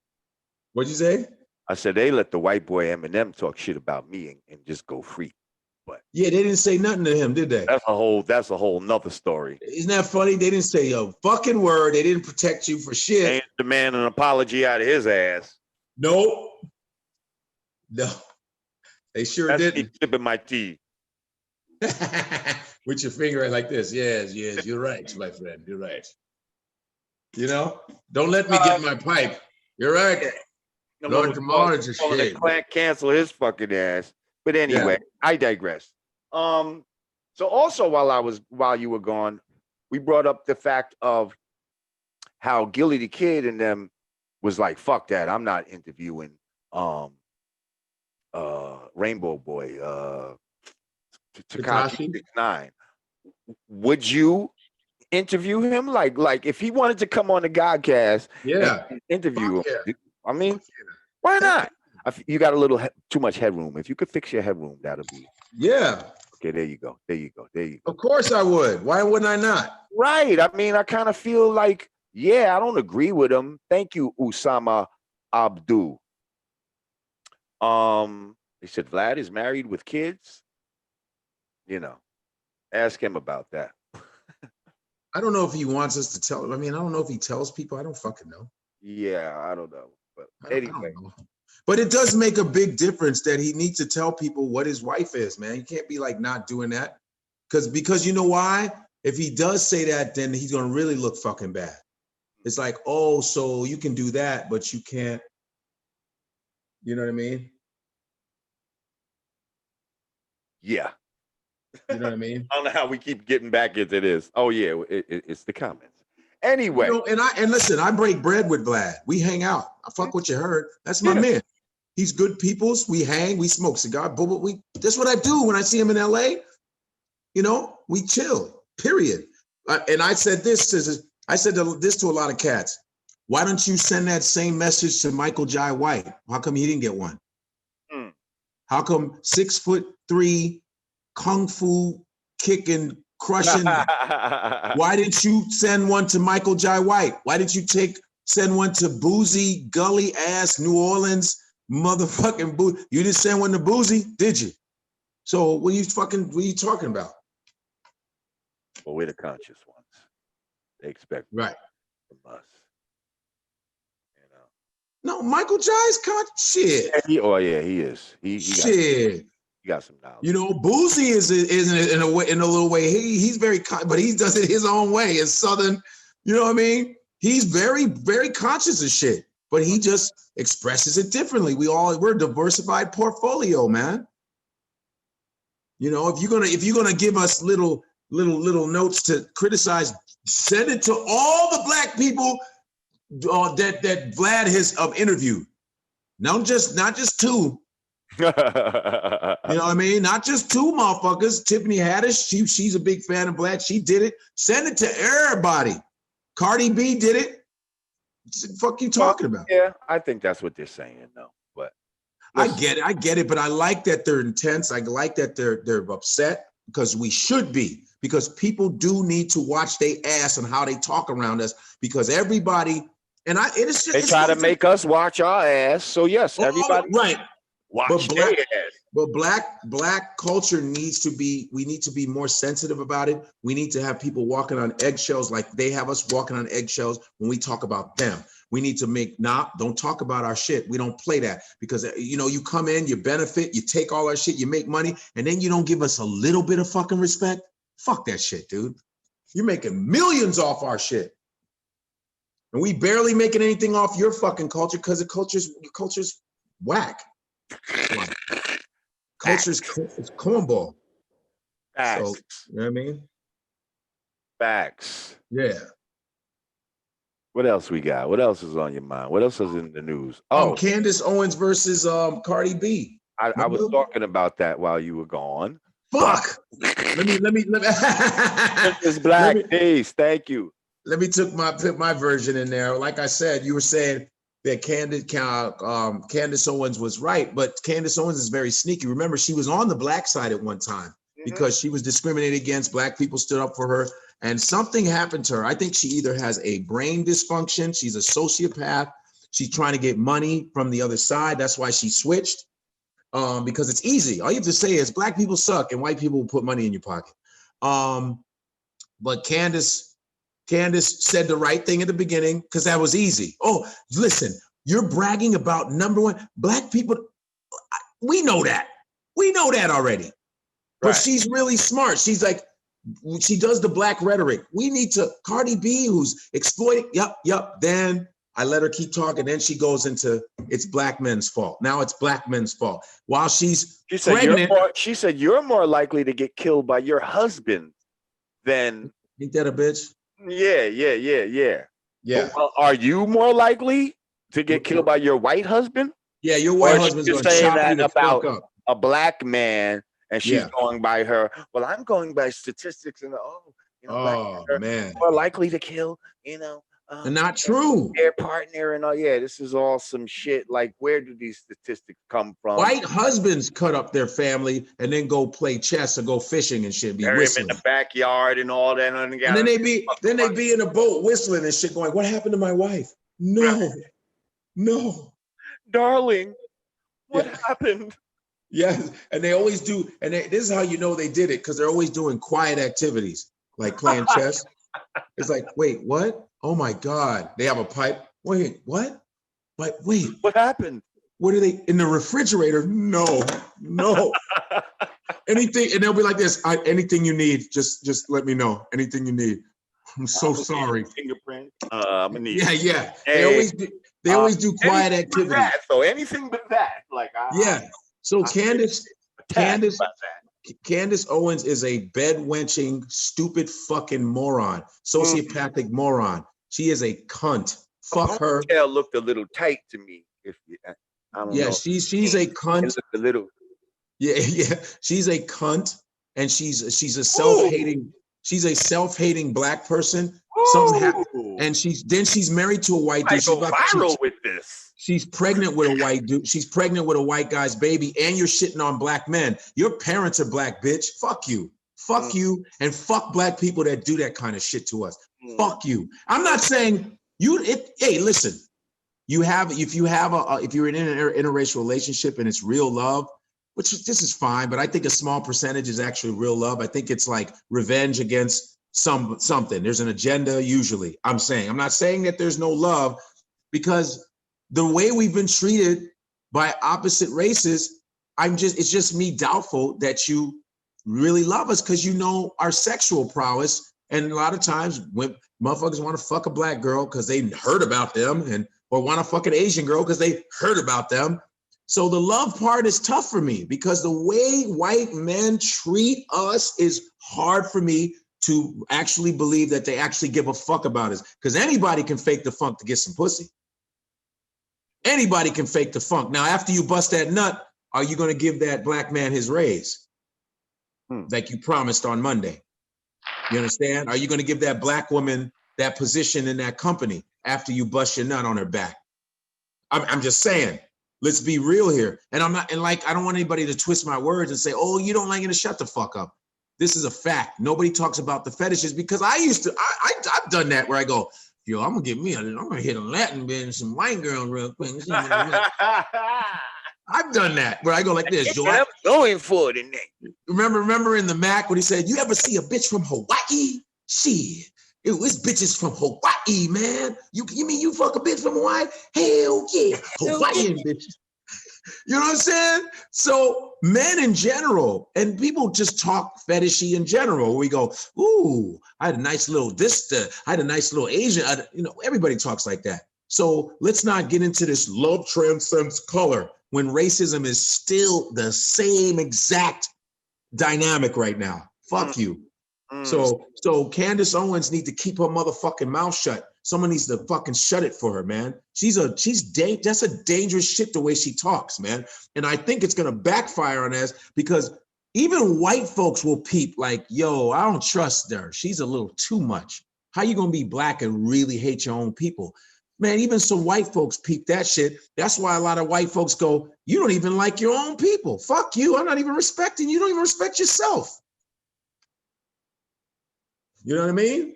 What'd you say? I said they let the white boy Eminem talk shit about me and just go free. But yeah, they didn't say nothing to him, did they? That's a whole nother story. Isn't that funny? They didn't say a fucking word. They didn't protect you for shit. They didn't demand an apology out of his ass. Nope. No, they sure That's didn't. me sipping my tea. With your finger like this. Yes, you're right, my friend. You're right. Don't let me get my pipe. You're right. Lord Jamar is a shit. Cancel his fucking ass. But anyway, I digress. So also while you were gone, we brought up the fact of how Gilly the Kid and them was like, fuck that. I'm not interviewing Rainbow Boy, Tekashi 69. Would you interview him? Like if he wanted to come on the Godcast, and interview him. Yeah. I mean, why not? You got a little too much headroom. If you could fix your headroom, that'll be. Yeah. Okay, there you go. Of course I would. Why wouldn't I not? Right. I mean, I kind of feel like, I don't agree with him. Thank you, Usama Abdu. They said Vlad is married with kids. Ask him about that. I don't know if he wants us to tell him. I mean, I don't know if he tells people. I don't fucking know. Yeah, I don't know. But anyway. But it does make a big difference that he needs to tell people what his wife is, man. You can't be like not doing that. Because you know why? if he does say that, then he's gonna really look fucking bad. It's like, oh, so you can do that, but you can't. You know what I mean? Yeah. You know what I mean? I don't know how we keep getting back into this. Oh yeah, it's the comments. Anyway, and listen, I break bread with Vlad. We hang out. I fuck what you heard. That's my man. He's good peoples. We hang. We smoke cigar. But that's what I do when I see him in LA. You know, we chill. Period. And I said this to a lot of cats. Why don't you send that same message to Michael Jai White? How come he didn't get one? How come 6'3" kung fu kicking, crushing? Why didn't you send one to Michael Jai White? Why didn't you send one to Boozy, gully ass New Orleans motherfucking Boozy? You didn't send one to Boozy, did you? So what are you talking about? Well, we're the conscious ones. They expect right from us. No, Michael Jai's shit. Yeah, he is. He shit. He got some knowledge. You know, Boozy is in a way, in a little way. He's very, but he does it his own way. It's Southern. You know what I mean? He's very, very conscious of shit, but he just expresses it differently. We're a diversified portfolio, man. You know, if you're gonna give us little notes to criticize, send it to all the black people that Vlad has interviewed. Not just two. You know what I mean? Not just two motherfuckers. Tiffany Haddish, she's a big fan of Vlad. She did it. Send it to everybody. Cardi B did it. What the fuck you talking about? Yeah, I think that's what they're saying, though. But I get it, but I like that they're intense. I like that they're upset because we should be. Because people do need to watch their ass and how they talk around us. Because everybody, they try to make us watch our ass. So yes, everybody right. Watch their ass. But black culture needs to be. We need to be more sensitive about it. We need to have people walking on eggshells like they have us walking on eggshells when we talk about them. We need to don't talk about our shit. We don't play that because you come in, you benefit, you take all our shit, you make money, and then you don't give us a little bit of fucking respect. Fuck that shit, dude. You're making millions off our shit. And we barely making anything off your fucking culture because your culture's whack. Culture's cornball. Facts. So, you know what I mean? Facts. Yeah. What else we got? What else is on your mind? What else is in the news? Candace Owens versus Cardi B. I was talking about that while you were gone. Fuck. Let me. This black face. Thank you. Let me put my version in there. Like I said, you were saying that Candace Owens was right, but Candace Owens is very sneaky. Remember, she was on the black side at one time because she was discriminated against. Black people stood up for her, and something happened to her. I think she either has a brain dysfunction, she's a sociopath, she's trying to get money from the other side. That's why she switched. Because it's easy. All you have to say is black people suck and white people will put money in your pocket. But Candace said the right thing at the beginning because that was easy. Oh, listen, you're bragging about number one. Black people, we know that. We know that already. But she's really smart. She's like, she does the black rhetoric. We need to, Cardi B, who's exploiting, yep. Then I let her keep talking. Then she goes into it's black men's fault. Now it's black men's fault. While she said you're more likely to get killed by your husband than. Ain't that a bitch? Yeah. Yeah. Well, are you more likely to get killed by your white husband? Yeah, your white husband's going to chop you the fuck up. A black man, and she's going by her. Well, I'm going by statistics, and man, more likely to kill. Not true. Their partner and all. Yeah, this is all some shit. Like, where do these statistics come from? White husbands cut up their family and then go play chess or go fishing and shit. Bury him in the backyard and all that. And then they be in a boat whistling and shit, going, "What happened to my wife? No, darling, what happened?" Yeah, and they always do. And this is how you know they did it because they're always doing quiet activities like playing chess. It's like, wait, what? Oh my God. They have a pipe. Wait, what? But wait. What happened? What are they in the refrigerator? No. anything, and they'll be like this. Anything you need, just let me know. Anything you need. I'm so sorry. Fingerprint. I'm gonna need. Yeah. Hey, they always do quiet activity. So anything but that. Like So Candace Owens is a bed-wenching, stupid fucking moron, sociopathic moron. She is a cunt. Fuck her. Tail looked a little tight to me. If you, I don't know. She's a cunt. It looked a little. Yeah. She's a cunt, and she's a self-hating. She's a self-hating black person. Something happened, and she's married to a white dude. She's about viral with this. She's pregnant with a white dude. She's pregnant with a white guy's baby, and you're shitting on black men. Your parents are black, bitch. Fuck you. Fuck you, and fuck black people that do that kind of shit to us. Fuck you. I'm not saying you. Hey, listen. If you're in an interracial relationship and it's real love, which this is fine, but I think a small percentage is actually real love. I think it's like revenge against something. There's an agenda usually. I'm not saying that there's no love, because the way we've been treated by opposite races, it's just me doubtful that you really love us, because you know our sexual prowess. And a lot of times when motherfuckers want to fuck a black girl because they heard about them, or want to fuck an Asian girl because they heard about them. So the love part is tough for me, because the way white men treat us is hard for me to actually believe that they actually give a fuck about us. Because anybody can fake the funk to get some pussy. Anybody can fake the funk. Now, after you bust that nut, are you going to give that black man his raise? Like you promised on Monday? You understand? Are you going to give that black woman that position in that company after you bust your nut on her back? I'm just saying, let's be real here. And I don't want anybody to twist my words and say, oh, you don't like it, to shut the fuck up. This is a fact. Nobody talks about the fetishes, because I've done that where I go, yo, I'm gonna hit a Latin bitch and some white girl real quick. I've done that where I go like this. I'm going for it. Remember in the Mac when he said, you ever see a bitch from Hawaii? Shit. It's bitches from Hawaii, man. You mean you fuck a bitch from Hawaii? Hell yeah. Hawaiian bitches. You know what I'm saying? So men in general, and people just talk fetishy in general. We go, ooh, I had a nice little I had a nice little Asian. Everybody talks like that. So let's not get into this love transcends color when racism is still the same exact dynamic right now. Fuck you. So Candace Owens needs to keep her motherfucking mouth shut. Someone needs to fucking shut it for her, man. That's a dangerous shit the way she talks, man. And I think it's gonna backfire on us, because even white folks will peep like, yo, I don't trust her. She's a little too much. How you gonna be black and really hate your own people? Man, even some white folks peep that shit. That's why a lot of white folks go, you don't even like your own people. Fuck you. I'm not even respecting you. You don't even respect yourself. You know what I mean?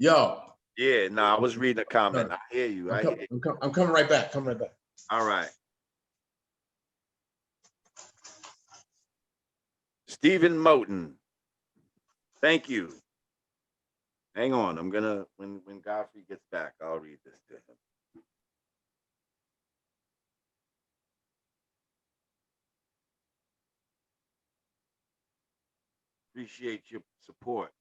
Yo. Yeah, no, I was reading a comment. I hear you. I'm coming right back. All right. Stephen Moten. Thank you. Hang on. I'm gonna when Godfrey gets back, I'll read this to him. Appreciate your support.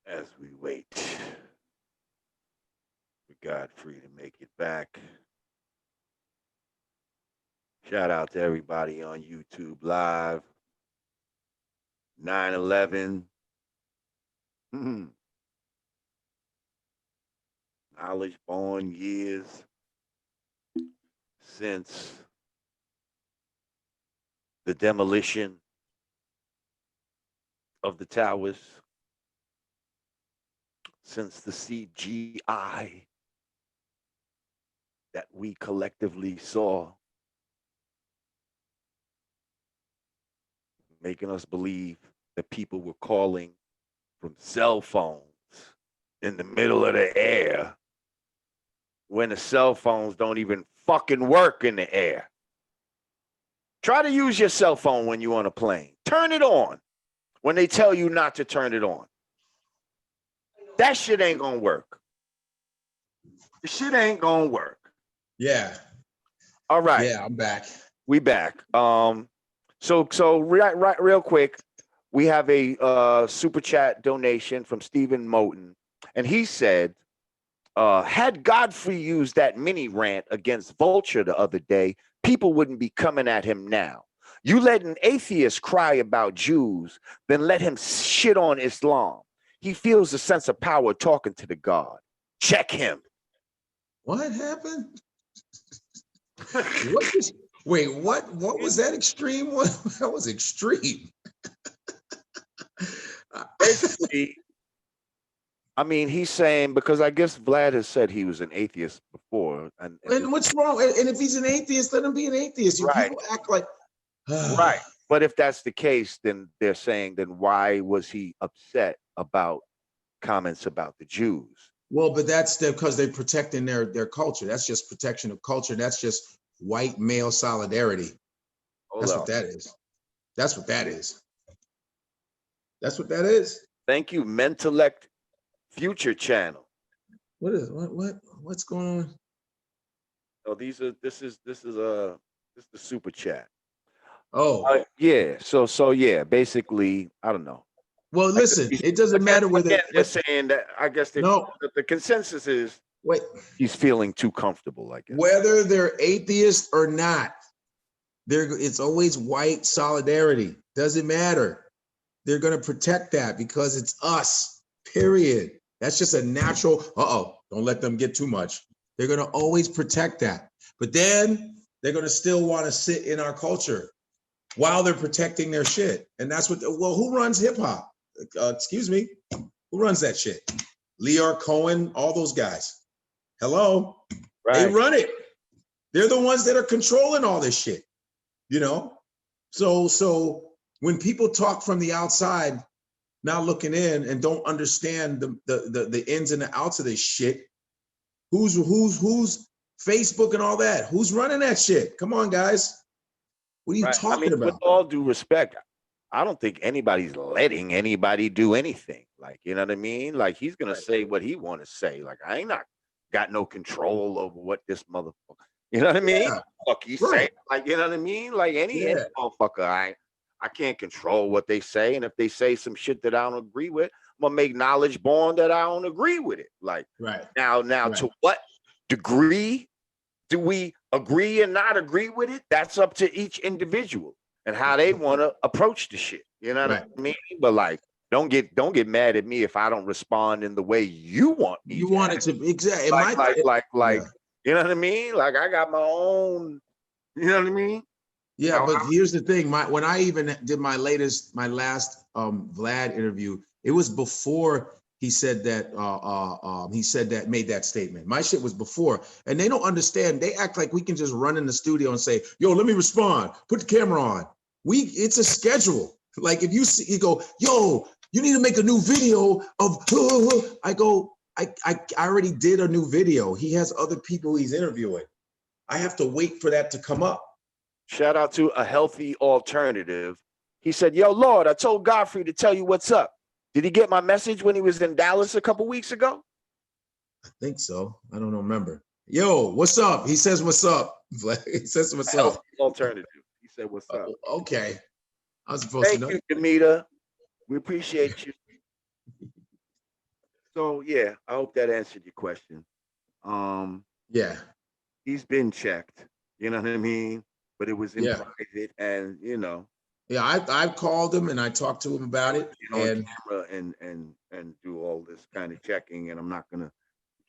As we wait for Godfrey to make it back. Shout out to everybody on YouTube Live. 9/11. Knowledge born years since the demolition of the towers, since the CGI that we collectively saw, making us believe that people were calling from cell phones in the middle of the air when the cell phones don't even fucking work in the air. Try to use your cell phone when you're on a plane. Turn it on when they tell you not to turn it on. That shit ain't gonna work. The shit ain't gonna work. Yeah. All right. Yeah, I'm back. We back. So real quick, we have a super chat donation from Stephen Moten, and he said, had Godfrey used that mini rant against Vulture the other day, people wouldn't be coming at him now. You let an atheist cry about Jews, then let him shit on Islam. He feels a sense of power talking to the God. Check him. What happened? Wait, what was that extreme? That was extreme. Basically, I mean, he's saying, because I guess Vlad has said he was an atheist before. And what's wrong? And if he's an atheist, let him be an atheist. Right. People act like right. But if that's the case, then they're saying, then why was he upset about comments about the Jews? Well, but that's because they're protecting their culture. That's just protection of culture. That's just white male solidarity. That's what that is. That's what that is. That's what that is. Thank you, Mentelect Future Channel. What's going on? Oh, this is the super chat. Oh, yeah. So yeah, basically, I don't know. Well, listen, it doesn't matter whether they're saying that. I guess the consensus is he's feeling too comfortable. I guess whether they're atheist or not, it's always white solidarity. Doesn't matter. They're going to protect that because it's us. Period. That's just a natural. Don't let them get too much. They're going to always protect that. But then they're going to still want to sit in our culture while they're protecting their shit. And that's what. Well, who runs hip hop? Excuse me, who runs that shit? Lear Cohen, all those guys. Hello, They run it. They're the ones that are controlling all this shit. You know, so when people talk from the outside, not looking in and don't understand the ins and the outs of this shit, who's Facebook and all that? Who's running that shit? Come on, guys. What are you talking about? With all due respect, I don't think anybody's letting anybody do anything. Like, you know what I mean? Like, he's gonna say what he want to say. Like, I ain't not got no control over what this motherfucker. You know what I mean? Fuck, he say. Like, you know what I mean? Like any motherfucker, I can't control what they say. And if they say some shit that I don't agree with, I'm gonna make knowledge born that I don't agree with it. Like, now, to what degree do we agree and not agree with it? That's up to each individual and how they want to approach the shit. You know what I mean? But like, don't get mad at me if I don't respond in the way you want me. You want it to exactly like you know what I mean? Like, I got my own. You know what I mean? Yeah, but here's the thing. When I even did my last Vlad interview, it was before he said that made that statement. My shit was before, and they don't understand. They act like we can just run in the studio and say, "Yo, let me respond. Put the camera on." It's a schedule. Like if you go, "Yo, you need to make a new video of," I go, I already did a new video. He has other people he's interviewing. I have to wait for that to come up. Shout out to A Healthy Alternative. He said, "Yo, Lord, I told Godfrey to tell you what's up. Did he get my message when he was in Dallas a couple weeks ago?" I think so. I don't remember. Yo, what's up? He says, "What's up?" He says, "What's up?" Alternative. He said, "What's up?" Okay. I was supposed to know. Thank you, Demeter. We appreciate you. So yeah, I hope that answered your question. Yeah. He's been checked. You know what I mean? But it was in private, and you know. Yeah, I've called him and I talked to him about it. On camera and do all this kind of checking, and I'm not gonna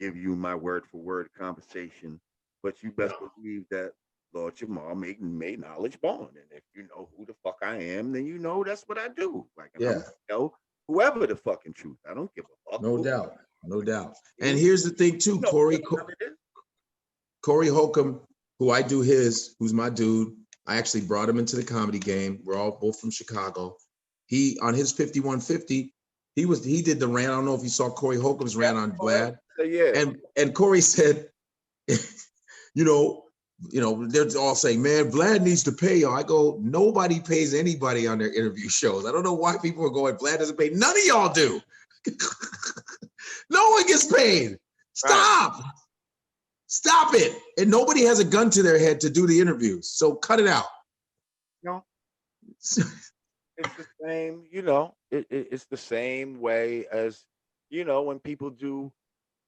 give you my word for word conversation, but you best believe that Lord Jamal made knowledge born, and if you know who the fuck I am, then you know that's what I do. Like, I'm gonna know whoever the fucking truth. I don't give a fuck. No doubt. And here's the thing too, Corey Holcomb, who I do who's my dude. I actually brought him into the comedy game. We're all both from Chicago. he on his 5150, he did the rant. I don't know if you saw Corey Holcomb's rant on Vlad. Yeah. And Corey said, you know, they're all saying, man, Vlad needs to pay y'all. I go, nobody pays anybody on their interview shows. I don't know why people are going, Vlad doesn't pay. None of y'all do. No one gets paid. Stop. Right. Stop it. And nobody has a gun to their head to do the interviews. So cut it out. No. It's the same, it's the same way as, when people do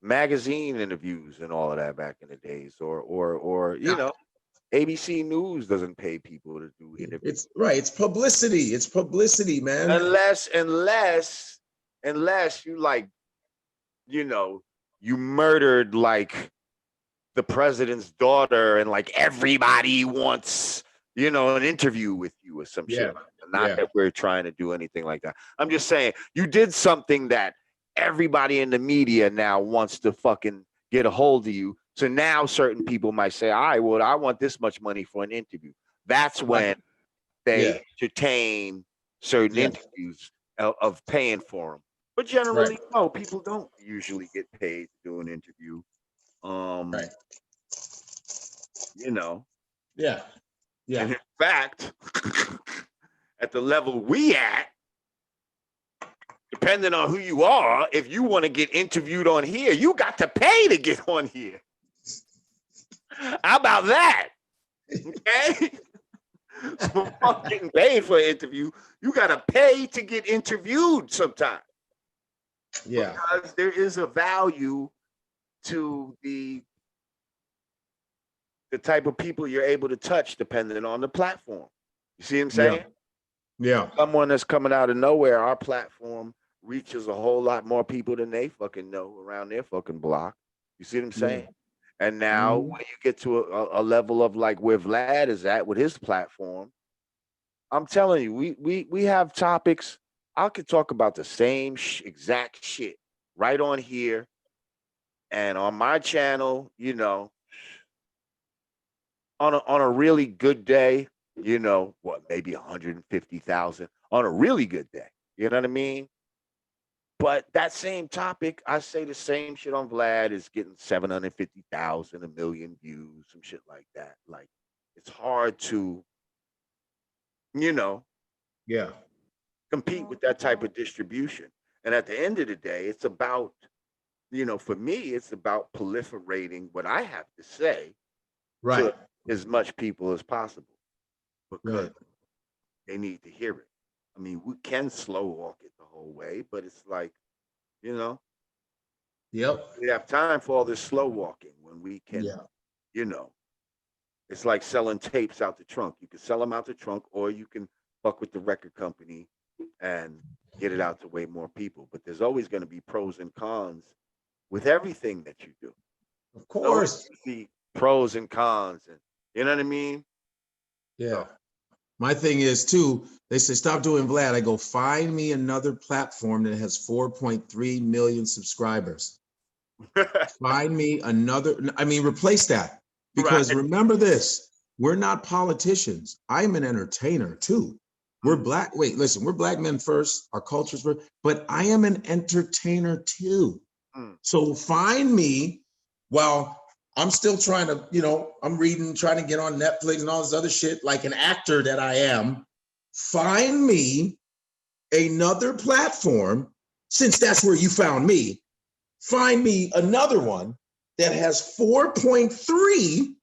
magazine interviews and all of that back in the days, or ABC News doesn't pay people to do interviews. It's right. It's publicity. It's publicity, man. Unless you like, you murdered like the president's daughter and like everybody wants, an interview with you or some shit. Not that we're trying to do anything like that. I'm just saying you did something that everybody in the media now wants to fucking get a hold of you. So now certain people might say, all right, well, I want this much money for an interview. That's when they entertain certain interviews of paying for them. But generally, no, people don't usually get paid to do an interview. Yeah. And in fact, at the level we at, depending on who you are, if you want to get interviewed on here, you got to pay to get on here. How about that? Okay? So I'm getting paid for an interview. You got to pay to get interviewed sometimes. Yeah. Because there is a value to the type of people you're able to touch depending on the platform. You see what I'm saying? Yeah. Someone that's coming out of nowhere, our platform reaches a whole lot more people than they fucking know around their fucking block. You see what I'm saying? And now when you get to a level of like where Vlad is at with his platform, I'm telling you, we have topics. I could talk about the same exact shit right on here and on my channel, on a really good day, maybe 150,000 on a really good day. You know what I mean? But that same topic, I say the same shit on Vlad is getting 750,000, 1 million views, some shit like that. Like, it's hard to, compete with that type of distribution. And at the end of the day, it's about, for me, it's about proliferating what I have to say to as much people as possible because they need to hear it. I mean, we can slow walk it the whole way, but it's like, we have time for all this slow walking when we can, it's like selling tapes out the trunk. You can sell them out the trunk, or you can fuck with the record company and get it out to way more people. But there's always going to be pros and cons with everything that you do. Of course. The pros and cons, and you know what I mean? Yeah. So. My thing is too, they say, stop doing Vlad. I go, find me another platform that has 4.3 million subscribers. Find me another, replace that. Because remember this, we're not politicians. I'm an entertainer too. We're we're black men first, our culture's first, but I am an entertainer too. So find me while I'm still trying to, I'm reading, trying to get on Netflix and all this other shit, like an actor that I am. Find me another platform, since that's where you found me. Find me another one that has 4.3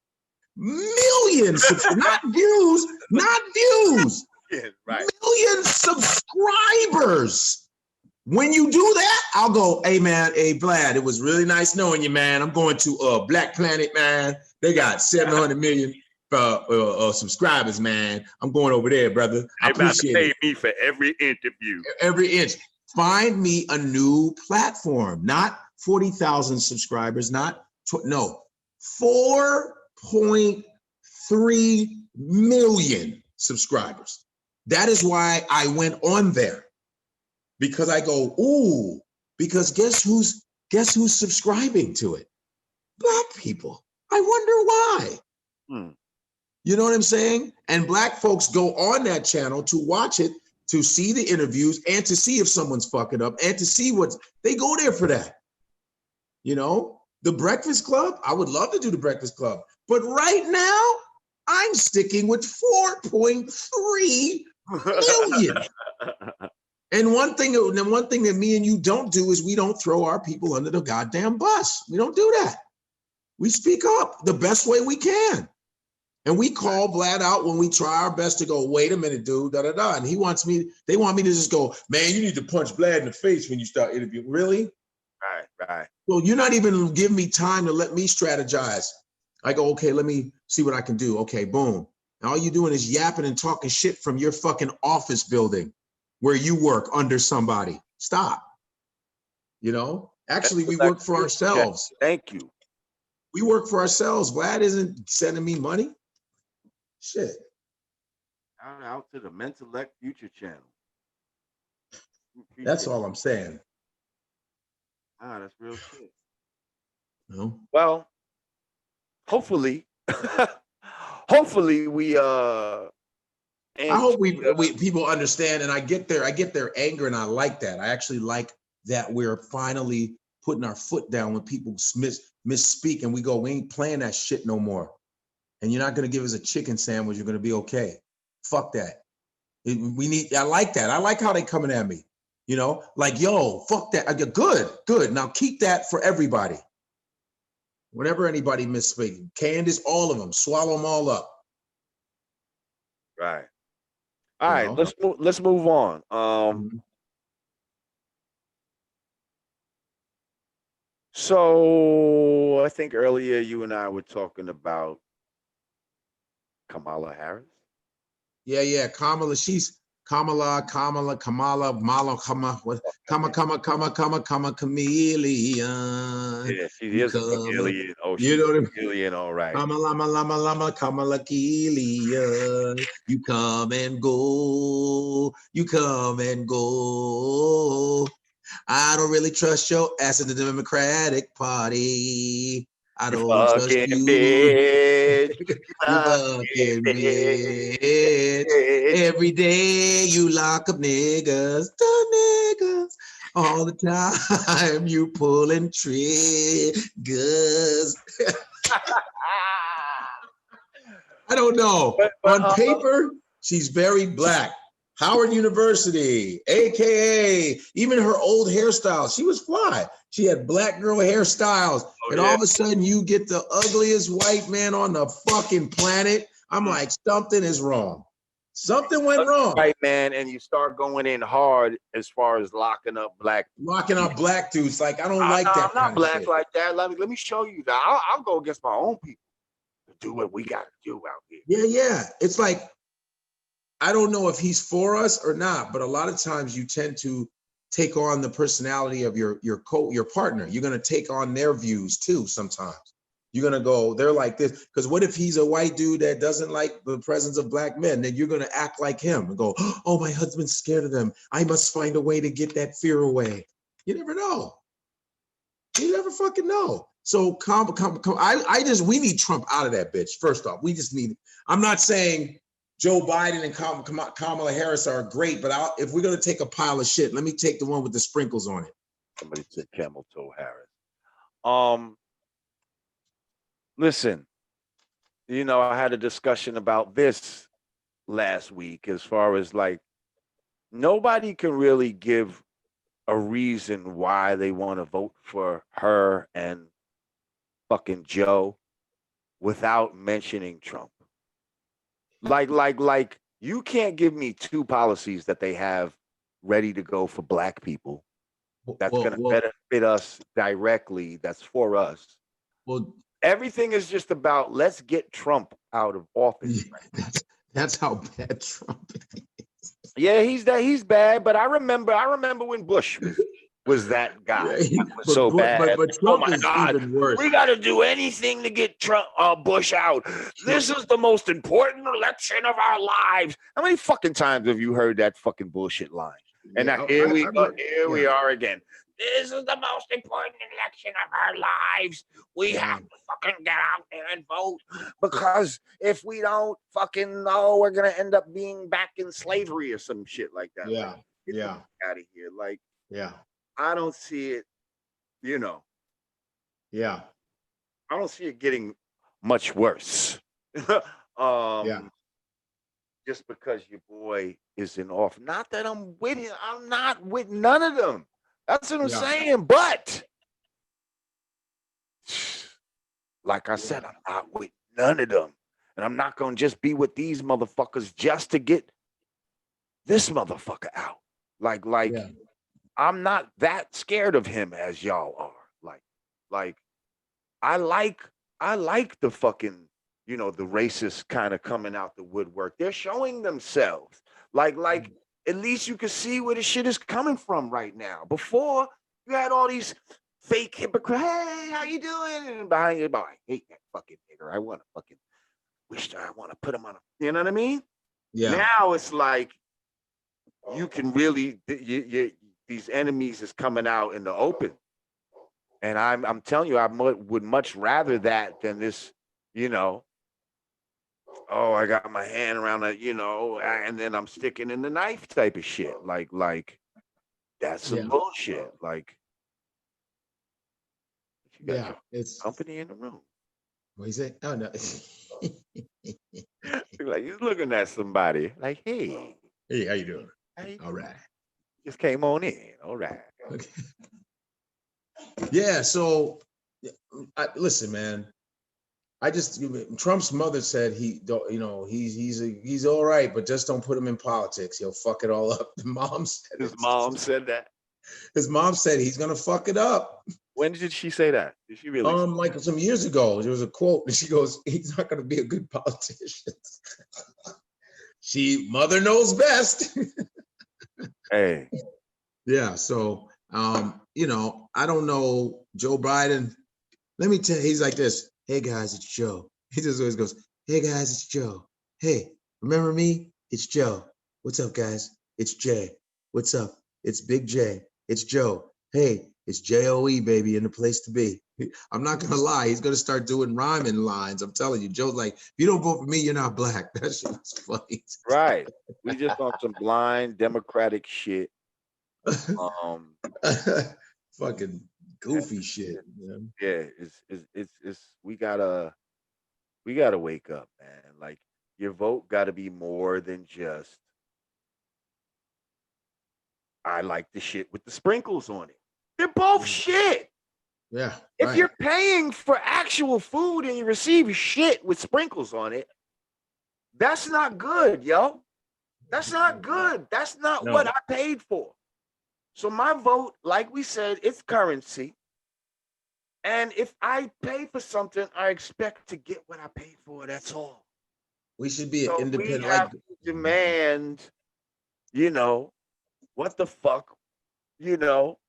million, not views, million subscribers. When you do that, I'll go, hey man, hey Vlad, it was really nice knowing you, man. I'm going to Black Planet, man. They got 700 million subscribers, man. I'm going over there, brother. I appreciate it. Pay me for every interview. Every inch. Find me a new platform, not 40,000 subscribers, no, 4.3 million subscribers. That is why I went on there. Because I go, ooh, because guess who's subscribing to it? Black people. I wonder why. You know what I'm saying? And Black folks go on that channel to watch it to see the interviews and to see if someone's fucking up and to see what they go there for that. You know, the Breakfast Club, I would love to do the Breakfast Club, but right now I'm sticking with 4.3 million. And one thing that me and you don't do is we don't throw our people under the goddamn bus. We don't do that. We speak up the best way we can. And we call Vlad out when we try our best to go, wait a minute, dude, da da da. And they want me to just go, man, you need to punch Vlad in the face when you start interviewing. Really? Right. Well, you're not even giving me time to let me strategize. I go, okay, let me see what I can do. Okay, boom. And all you're doing is yapping and talking shit from your fucking office building where you work under somebody. Stop. You know, actually, we work for ourselves. Thank you. We work for ourselves. Vlad isn't sending me money. Shit. Shout out to the Mentalect Future channel. That's all I'm saying. That's real shit. No. Well, hopefully we I hope we people understand, and I get their anger, and I like that. I actually like that we're finally putting our foot down when people misspeak, and we go, we ain't playing that shit no more. And you're not gonna give us a chicken sandwich. You're gonna be okay. Fuck that. I like that. I like how they coming at me. You know, like, yo, fuck that. I go, good. Now keep that for everybody. Whenever anybody misspeaks, Candace, all of them, swallow them all up. Right. All right, let's move on. So I think earlier you and I were talking about Kamala Harris. Yeah. Kamala, Kamala, Mala, chameleon. Yeah, she is a chameleon. Oh, she's a chameleon, all right. Lama, Kamala, chameleon. You come and go. I don't really trust your ass in the Democratic Party. I don't trust you. Bitch. You fucking bitch. Every day you lock up niggas, the niggas. All the time you pulling triggers. I don't know. On paper, she's very black. Howard University, AKA, even her old hairstyle, she was fly. She had black girl hairstyles. All of a sudden you get the ugliest white man on the fucking planet. I'm like, something is wrong. Something went wrong. Right, man, and you start going in hard as far as locking up black dudes. Like, I don't like that. I'm not black like that. Let me show you that. I'll go against my own people to do what we got to do out here. Yeah. It's like, I don't know if he's for us or not, but a lot of times you tend to take on the personality of your partner. You're going to take on their views too sometimes. You're going to go, they're like this. Because what if he's a white dude that doesn't like the presence of black men? Then you're going to act like him and go, oh, my husband's scared of them. I must find a way to get that fear away. You never know. You never fucking know. So we need Trump out of that bitch. First off, I'm not saying Joe Biden and Kamala Harris are great, but if we're going to take a pile of shit, let me take the one with the sprinkles on it. Somebody said Camel Toe Harris. Listen, I had a discussion about this last week as far as like, nobody can really give a reason why they want to vote for her and fucking Joe without mentioning Trump. Like you can't give me two policies that they have ready to go for black people that's going to benefit us directly, that's for us. Well, everything is just about let's get Trump out of office. That's how bad Trump is. Yeah, he's bad, but I remember when Bush was that guy. Was so bad. But Trump is even worse. We got to do anything to get Bush out. This is the most important election of our lives. How many fucking times have you heard that fucking bullshit line? And now here we are again. this is the most important election of our lives. We have to fucking get out there and vote, because if we don't fucking know, we're gonna end up being back in slavery or some shit like that. Yeah, like, get the fuck out of here. Like, I don't see it. You know, I don't see it getting much worse. Just because your boy is in office. Not that I'm with him. I'm not with none of them. That's what I'm saying. But like I said, I'm not with none of them. And I'm not going to just be with these motherfuckers just to get this motherfucker out. Like, I'm not that scared of him as y'all are. Like, I like the fucking, you know, the racists kind of coming out the woodwork. They're showing themselves. Like, at least you can see where the shit is coming from right now. Before, you had all these fake hypocrites. Hey, how you doing? And behind your back, I hate that fucking nigger. I want to fucking I want to put him on a, you know what I mean? Yeah. Now it's like you can really, these enemies is coming out in the open. And I'm telling you, I would much rather that than this, you know, oh, I got my hand around it, you know, and then I'm sticking in the knife type of shit. Like that's some bullshit. Like, you got it's company in the room. What you say? Oh no. Like, you're looking at somebody like, hey, how you doing? All right. Just came on in. All right. Okay. Yeah. So, listen, man. Trump's mother said he don't, you know, he's all right, but just don't put him in politics. He'll fuck it all up. His mom said that. His mom said he's gonna fuck it up. When did she say that? Did she really? Like some years ago, there was a quote, and she goes, "He's not gonna be a good politician." Mother knows best. Hey. Yeah. So, you know, I don't know Joe Biden. Let me tell you, he's like this. Hey guys, it's Joe. He just always goes, hey guys, it's Joe. Hey, remember me? It's Joe. What's up, guys? It's Jay. What's up? It's Big J. It's Joe. Hey, it's J-O-E, baby, in the place to be. I'm not gonna lie, he's gonna start doing rhyming lines. I'm telling you, Joe's like, if you don't vote for me, you're not black. That shit was funny. Right. We just on some blind Democratic shit. Fucking goofy shit. Man. Yeah, it's we gotta wake up, man. Like, your vote gotta be more than just I like the shit with the sprinkles on it. They're both shit. Yeah. If you're paying for actual food and you receive shit with sprinkles on it, that's not good, yo. That's not good. That's not what I paid for. So my vote, like we said, it's currency. And if I pay for something, I expect to get what I paid for. That's all. We should be independent. We have to demand, you know, what the fuck, you know,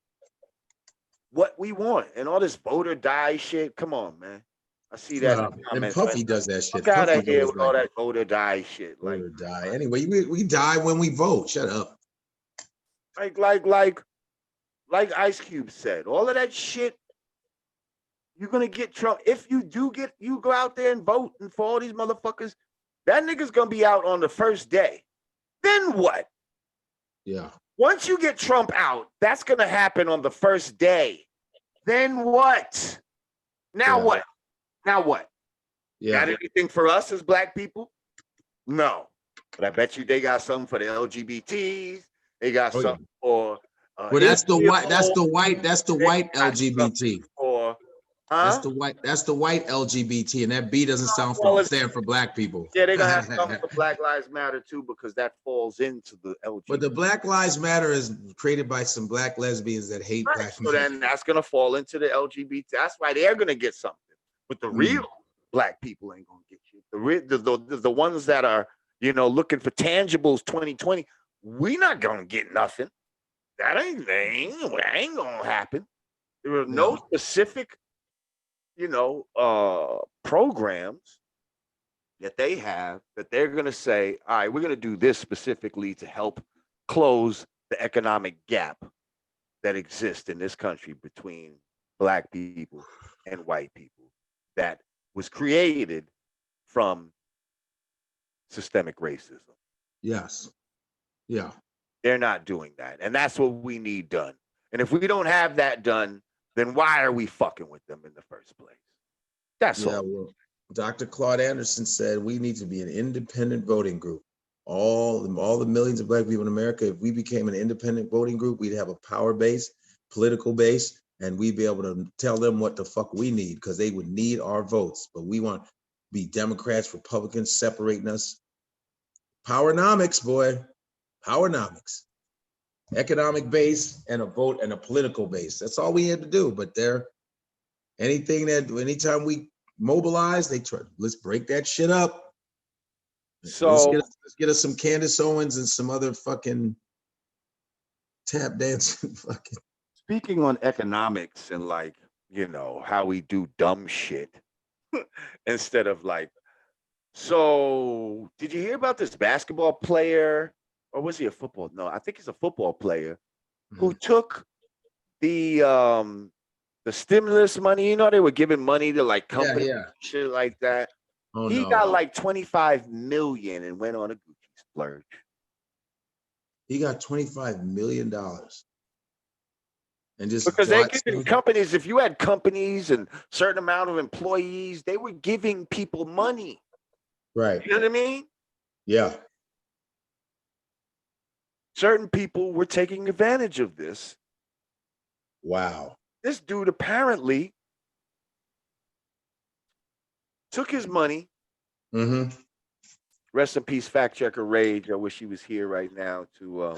what we want. And all this vote or die shit. Come on, man. I see that. And Puffy does that shit. Fuck out of here with all that vote or die shit. Vote or die. Anyway, we die when we vote. Shut up. Like Ice Cube said, all of that shit. You're gonna get Trump. If you go out there and vote, and for all these motherfuckers, that nigga's gonna be out on the first day. Then what? Yeah. Once you get Trump out, that's gonna happen on the first day. Then what? Now what? Now what? Yeah. Got anything for us as black people? No. But I bet you they got something for the LGBTs. They got something for. Well, that's the white LGBT. That's the white LGBT, and that B doesn't stand for black people. Yeah, they're gonna have something for Black Lives Matter too, because that falls into the LGBT. But the Black Lives Matter is created by some black lesbians that hate black people. So then that's gonna fall into the LGBT. That's why they're gonna get something. But the real black people ain't gonna get shit. The ones that are, you know, looking for tangibles 2020, we not gonna get nothing. That ain't gonna happen. There are no specific, you know, programs that they have that they're going to say, all right, we're going to do this specifically to help close the economic gap. that exist in this country between black people and white people that was created from systemic racism. Yes. Yeah. They're not doing that. And that's what we need done. And if we don't have that done, then why are we fucking with them in the first place? That's all. Well, Dr. Claude Anderson said we need to be an independent voting group. All the millions of black people in America, if we became an independent voting group, we'd have a power base, political base, and we'd be able to tell them what the fuck we need because they would need our votes. But we want to be Democrats, Republicans, separating us. Powernomics, boy. Powernomics. Economic base and a vote and a political base. That's all we had to do. But anytime we mobilize, they try, let's break that shit up. So let's get us some Candace Owens and some other fucking tap dancing fucking. Speaking on economics and how we do dumb shit instead of so did you hear about this basketball player or was he a football? No, I think he's a football player who took the stimulus money. You know, they were giving money to companies, shit like that. Oh, he got 25 million and went on a Gucci splurge. He got $25 million. And just because they're giving companies, if you had companies and certain amount of employees, they were giving people money. Right. You know what I mean? Yeah. Certain people were taking advantage of this. Wow. This dude apparently took his money. Mm-hmm. Rest in peace, fact checker Rage. I wish he was here right now to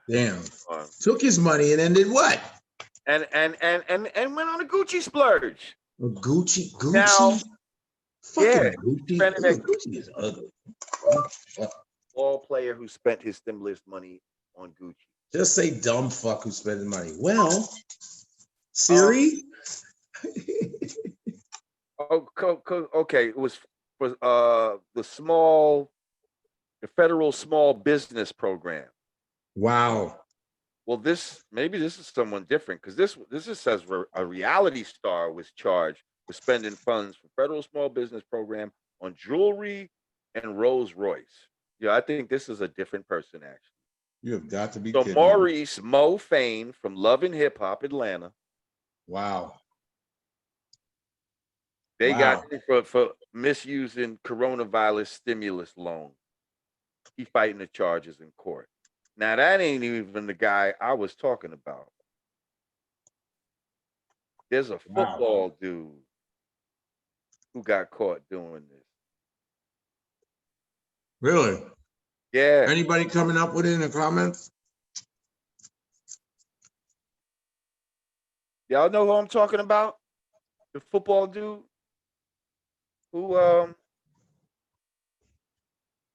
damn. Took his money and then did what? And went on a Gucci splurge. Gucci. Now, fucking Gucci. Gucci is ugly. Ball player who spent his stimulus money on Gucci. Just say dumb fuck who spent his money. Well, Siri. Okay, it was for the federal small business program. Wow. Well, maybe this is someone different because this says a reality star was charged with spending funds for federal small business program on jewelry and Rolls Royce. Yeah, I think this is a different person actually. You have got to be so kidding. Maurice Mo Fain from Love and Hip Hop Atlanta. Wow. They got for misusing coronavirus stimulus loan. He fighting the charges in court. Now that ain't even the guy I was talking about. There's a football dude who got caught doing this. Really? Yeah. Anybody coming up with it in the comments? Y'all know who I'm talking about? The football dude who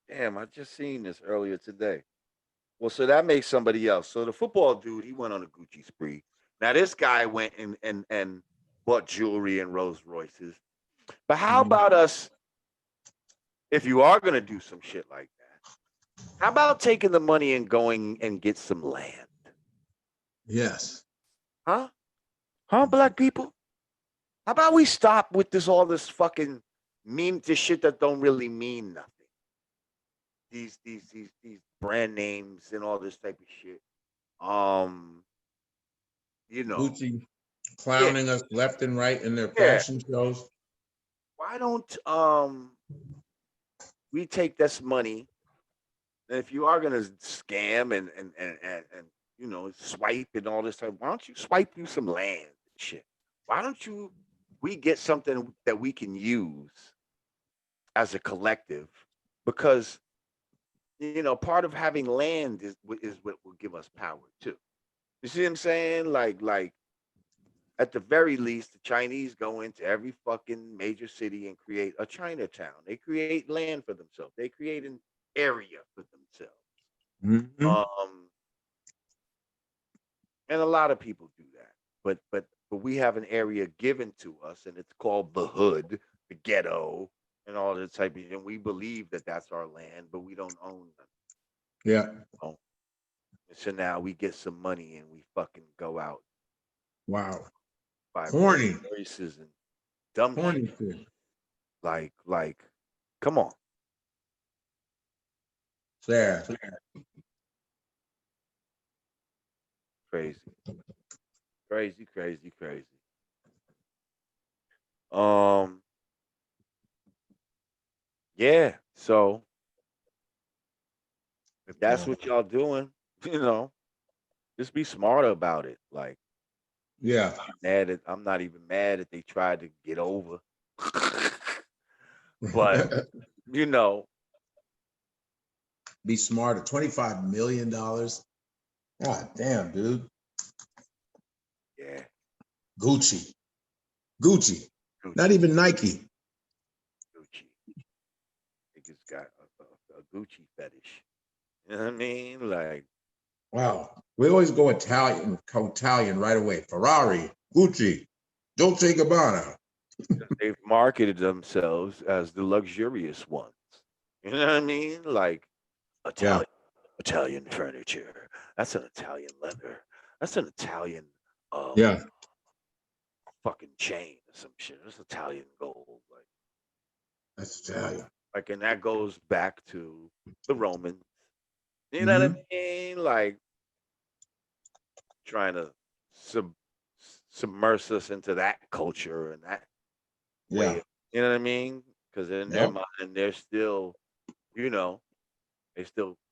damn, I just seen this earlier today. Well, so that makes somebody else. So the football dude, he went on a Gucci spree. Now this guy went and bought jewelry and Rolls Royces. But how about us, if you are gonna do some shit like that, how about taking the money and going and get some land? Yes. Huh, black people? How about we stop with all this fucking this shit that don't really mean nothing? These brand names and all this type of shit. Gucci clowning us left and right in their fashion shows. Why don't we take this money? And if you are gonna scam and swipe and all this stuff, why don't you swipe you some land and shit? Why don't we get something that we can use as a collective? Because part of having land is what will give us power too. You see what I'm saying? Like at the very least, the Chinese go into every fucking major city and create a Chinatown. They create land for themselves. They create an area for themselves. Mm-hmm. And a lot of people do that. But we have an area given to us, and it's called the hood, the ghetto, and all this type of. And we believe that that's our land, but we don't own them. Yeah. So now we get some money and we fucking go out. Wow. Buy Corny. races and dumb Corny shit. shit. Like, come on. Fair. Crazy. Yeah. So if that's what y'all doing, just be smarter about it. Like, yeah, I'm not even mad that they tried to get over. But be smarter. $25 million. God damn, dude. Yeah. Gucci. Not even Nike. Gucci. Niggas got a Gucci fetish. You know what I mean? Like, wow. We always go Italian right away. Ferrari, Gucci, Dolce & Gabbana. they've marketed themselves as the luxurious ones. You know what I mean? Like Italian furniture. That's an Italian leather. That's an Italian fucking chain or some shit. That's Italian gold. Like, that's Italian. Like, and that goes back to the Romans. You know what I mean? Like, trying to submerge us into that culture and that way. You know what I mean? Because in their mind, they're still, for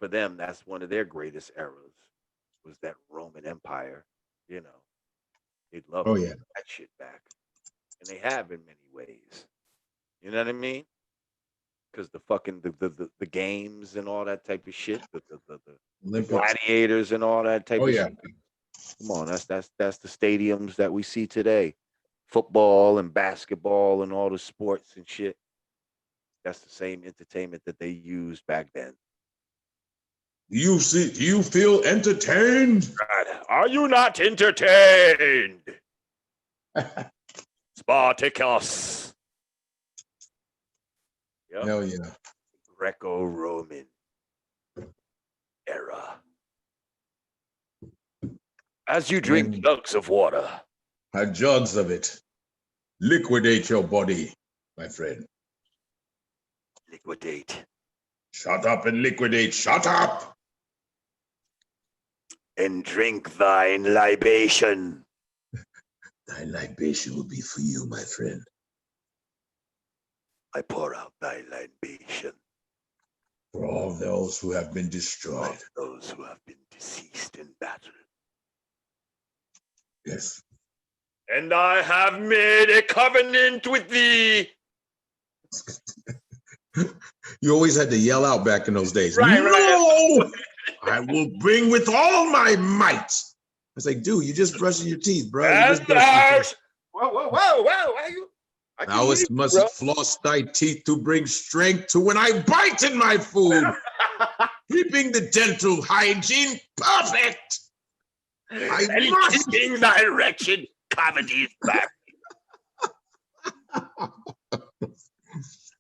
them, that's one of their greatest eras, was that Roman Empire. They'd love to get that shit back. And they have in many ways. You know what I mean? Because the fucking the games and all that type of shit, the gladiators and all that type of shit. Come on, that's the stadiums that we see today. Football and basketball and all the sports and shit. That's the same entertainment that they used back then. Do you feel entertained? God, are you not entertained? Spartacus. Yep. Hell yeah. Greco-Roman era. As you drink jugs of water. Jugs of it. Liquidate your body, my friend. Liquidate. Shut up and liquidate. Shut up. And drink thine libation. Thy libation will be for you, my friend. I pour out thy libation. For all those who have been destroyed. For those who have been deceased in battle. Yes. And I have made a covenant with thee. You always had to yell out back in those days. Right. No! I will bring with all my might. I was like, dude, you just brushing your teeth, bro. Whoa. Why you? I must floss thy teeth to bring strength to when I bite in my food. Keeping the dental hygiene perfect. Keeping thy wretched cavities back.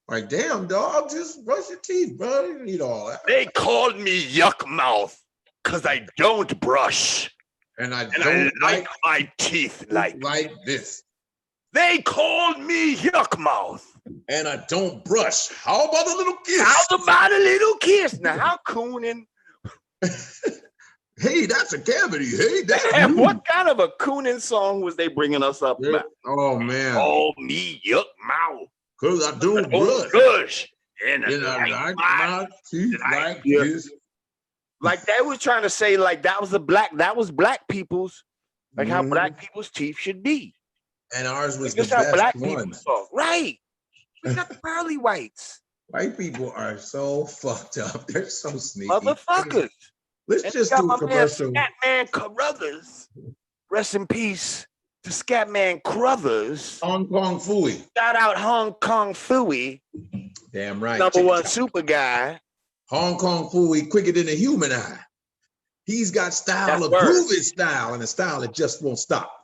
Like, damn, dog, just brush your teeth, bro. You don't need all that. They called me yuck mouth because I don't brush. And I don't like my teeth like this. They called me yuck mouth. And I don't brush. How about a little kiss? Now, how cooning? Hey, that's a cavity. Hey, that's what kind of a cooning song was they bringing us up about? Oh, man. Call me yuck mouth. Because I don't brush. And I like my teeth like this. Like they was trying to say, like that was black people's, like how black people's teeth should be. And ours was the best black ones. Right. We got the pearly whites. White people are so fucked up. They're so sneaky. Motherfuckers. Let's just do a commercial. Scatman Carruthers. Rest in peace to Scatman Carruthers. Hong Kong Phooey. Shout out Hong Kong Phooey. Damn right. Number one super guy. Hong Kong Phooey quicker than a human eye. He's got style, a groovy style, and a style that just won't stop.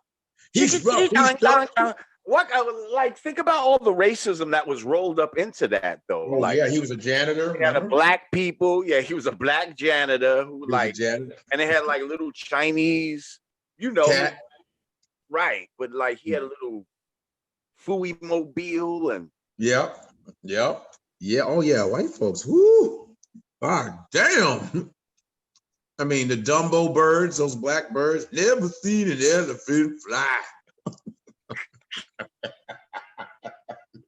He's rough. What, like, think about all the racism that was rolled up into that, though. Oh, like, yeah, he was a janitor. He had a black people. Yeah, he was a black janitor who, He was a janitor. and they had like little Chinese, you know, Cat. right? But like, he had a little Fooey mobile and. Yep. Yeah. Oh yeah, white folks. Woo! God damn. I mean, the Dumbo birds, those black birds, never seen an elephant fly.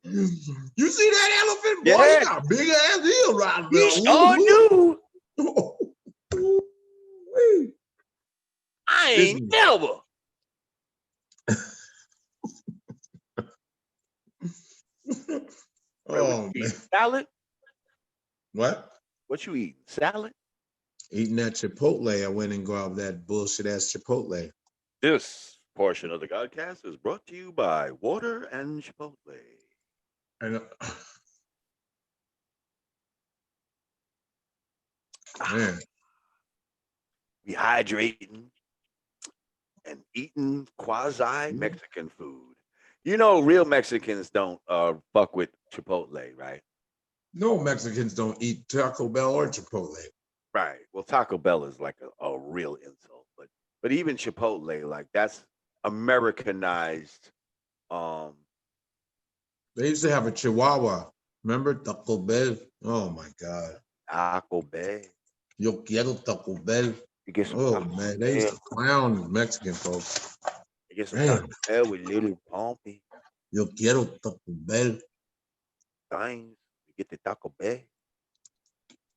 You see that elephant, boy? Yeah. He got a big ass heel right there. He sure do. I ain't never. Oh man. Salad? What? What you eating? Salad? Eating that Chipotle. I went and grabbed that bullshit ass Chipotle. This portion of the Godcast is brought to you by Water and Chipotle. And man, we hydrating and eating quasi Mexican food. You know, real Mexicans don't fuck with Chipotle, right? No Mexicans don't eat Taco Bell or Chipotle. Right. Well, Taco Bell is like a real insult, but even Chipotle, like that's Americanized. They used to have a Chihuahua. Remember Taco Bell? Oh my God. Taco Bell. Yo quiero Taco Bell. Oh man, they used to clown Mexican folks. You get some Taco Bell with little Pompey. Yo quiero Taco Bell. Times you get the Taco Bell.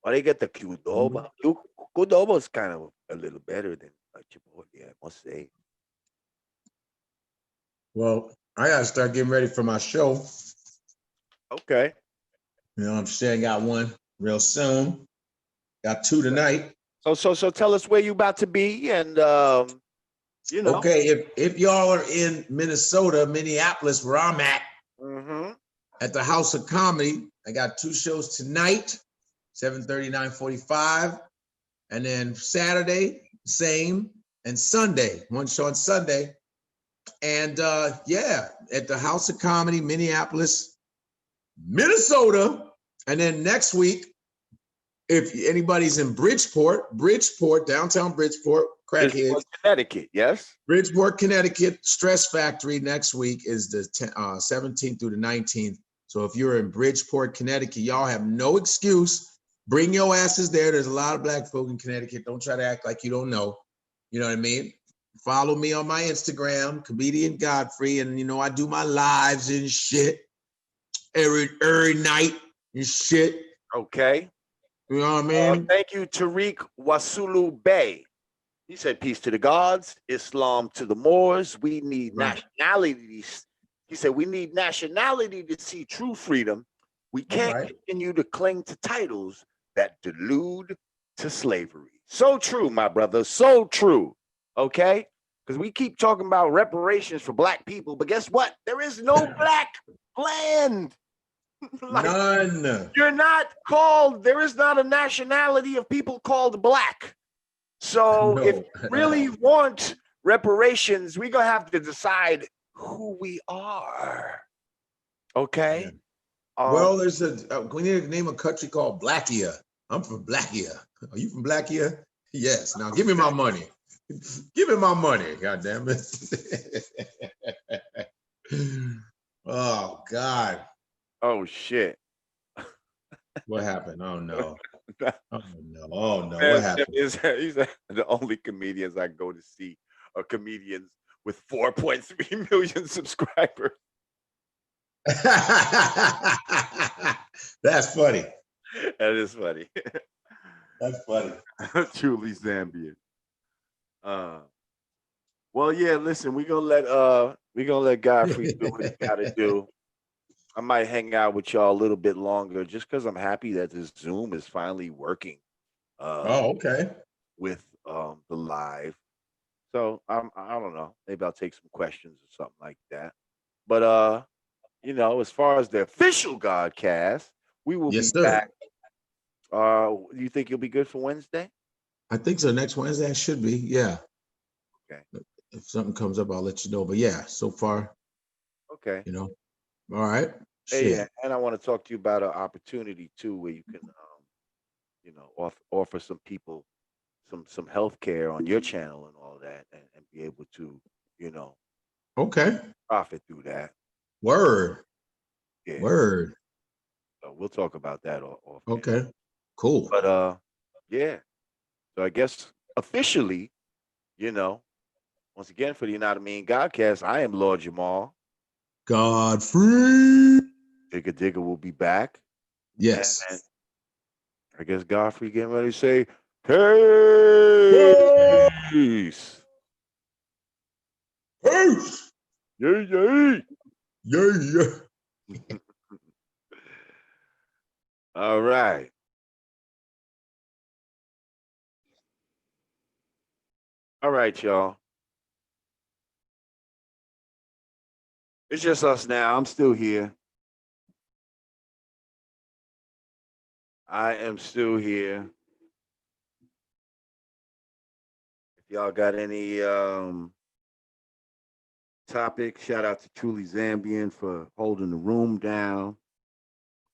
Or they get the Qdoba. Qdoba is kind of a little better than Chipotle, I must say. Well, I gotta start getting ready for my show. Okay. You know what I'm saying? Got one real soon. Got two tonight. So tell us where you about to be, and you know. Okay, if y'all are in Minnesota, Minneapolis, where I'm at, at the House of Comedy, I got two shows tonight, 7:30, 9:45, and then Saturday, same, and Sunday, one show on Sunday. And yeah, at the House of Comedy, Minneapolis, Minnesota. And then next week, if anybody's in Bridgeport, downtown Bridgeport, crackhead. Connecticut, yes? Bridgeport, Connecticut, Stress Factory next week is the 17th through the 19th. So if you're in Bridgeport, Connecticut, y'all have no excuse. Bring your asses there. There's a lot of black folk in Connecticut. Don't try to act like you don't know. You know what I mean? Follow me on my Instagram, Comedian Godfrey, and you know I do my lives and shit every night and shit. Okay. You know what I mean? Thank you, Tariq Wasulu Bey. He said, peace to the gods, Islam to the Moors. We need nationalities. He said, we need nationality to see true freedom. We can't continue to cling to titles that delude to slavery. So true, my brother. So true. Okay? Because we keep talking about reparations for black people, but guess what? There is no black land. Like, none. You're not called, there is not a nationality of people called black. So if you really want reparations, we're going to have to decide who we are. Okay? Yeah. Well, there's we need to name a country called Blackia. I'm from Blackia. Are you from Blackia? Yes. Now give me my money. Give me my money, God damn it. Oh, God. Oh, shit. What happened? Oh, no. Oh, no. Oh, no. What happened? He's the only comedians I go to see are comedians with 4.3 million subscribers. That's funny. That is funny. That's funny. Truly Zambian. Well, yeah, listen, we're gonna let Godfrey do what he gotta do. I might hang out with y'all a little bit longer just because I'm happy that this Zoom is finally working. Okay. With the live. So I don't know. Maybe I'll take some questions or something like that. But you know, as far as the official Godcast, we will be back. You think you'll be good for Wednesday? I think so. Next Wednesday I should be. Yeah. Okay. If something comes up, I'll let you know. But yeah, so far. Okay. You know. All right. Hey, Shit. yeah, and I want to talk to you about an opportunity too, where you can, offer some people some health care on your channel and all that, and be able to, you know, Okay. profit through that. Word. Yeah. Word. So we'll talk about that off camera. Okay. Cool. But yeah. So I guess officially, you know, once again for the Yanadameen Godcast, I am Lord Jamal. Godfrey. Digga Digga will be back. Yes. And I guess Godfrey getting ready to say, peace. Peace. Yay, yay. Yeah, yeah. All right. All right, y'all. It's just us now. I'm still here. I am still here. If y'all got any topic, shout out to Truly Zambian for holding the room down,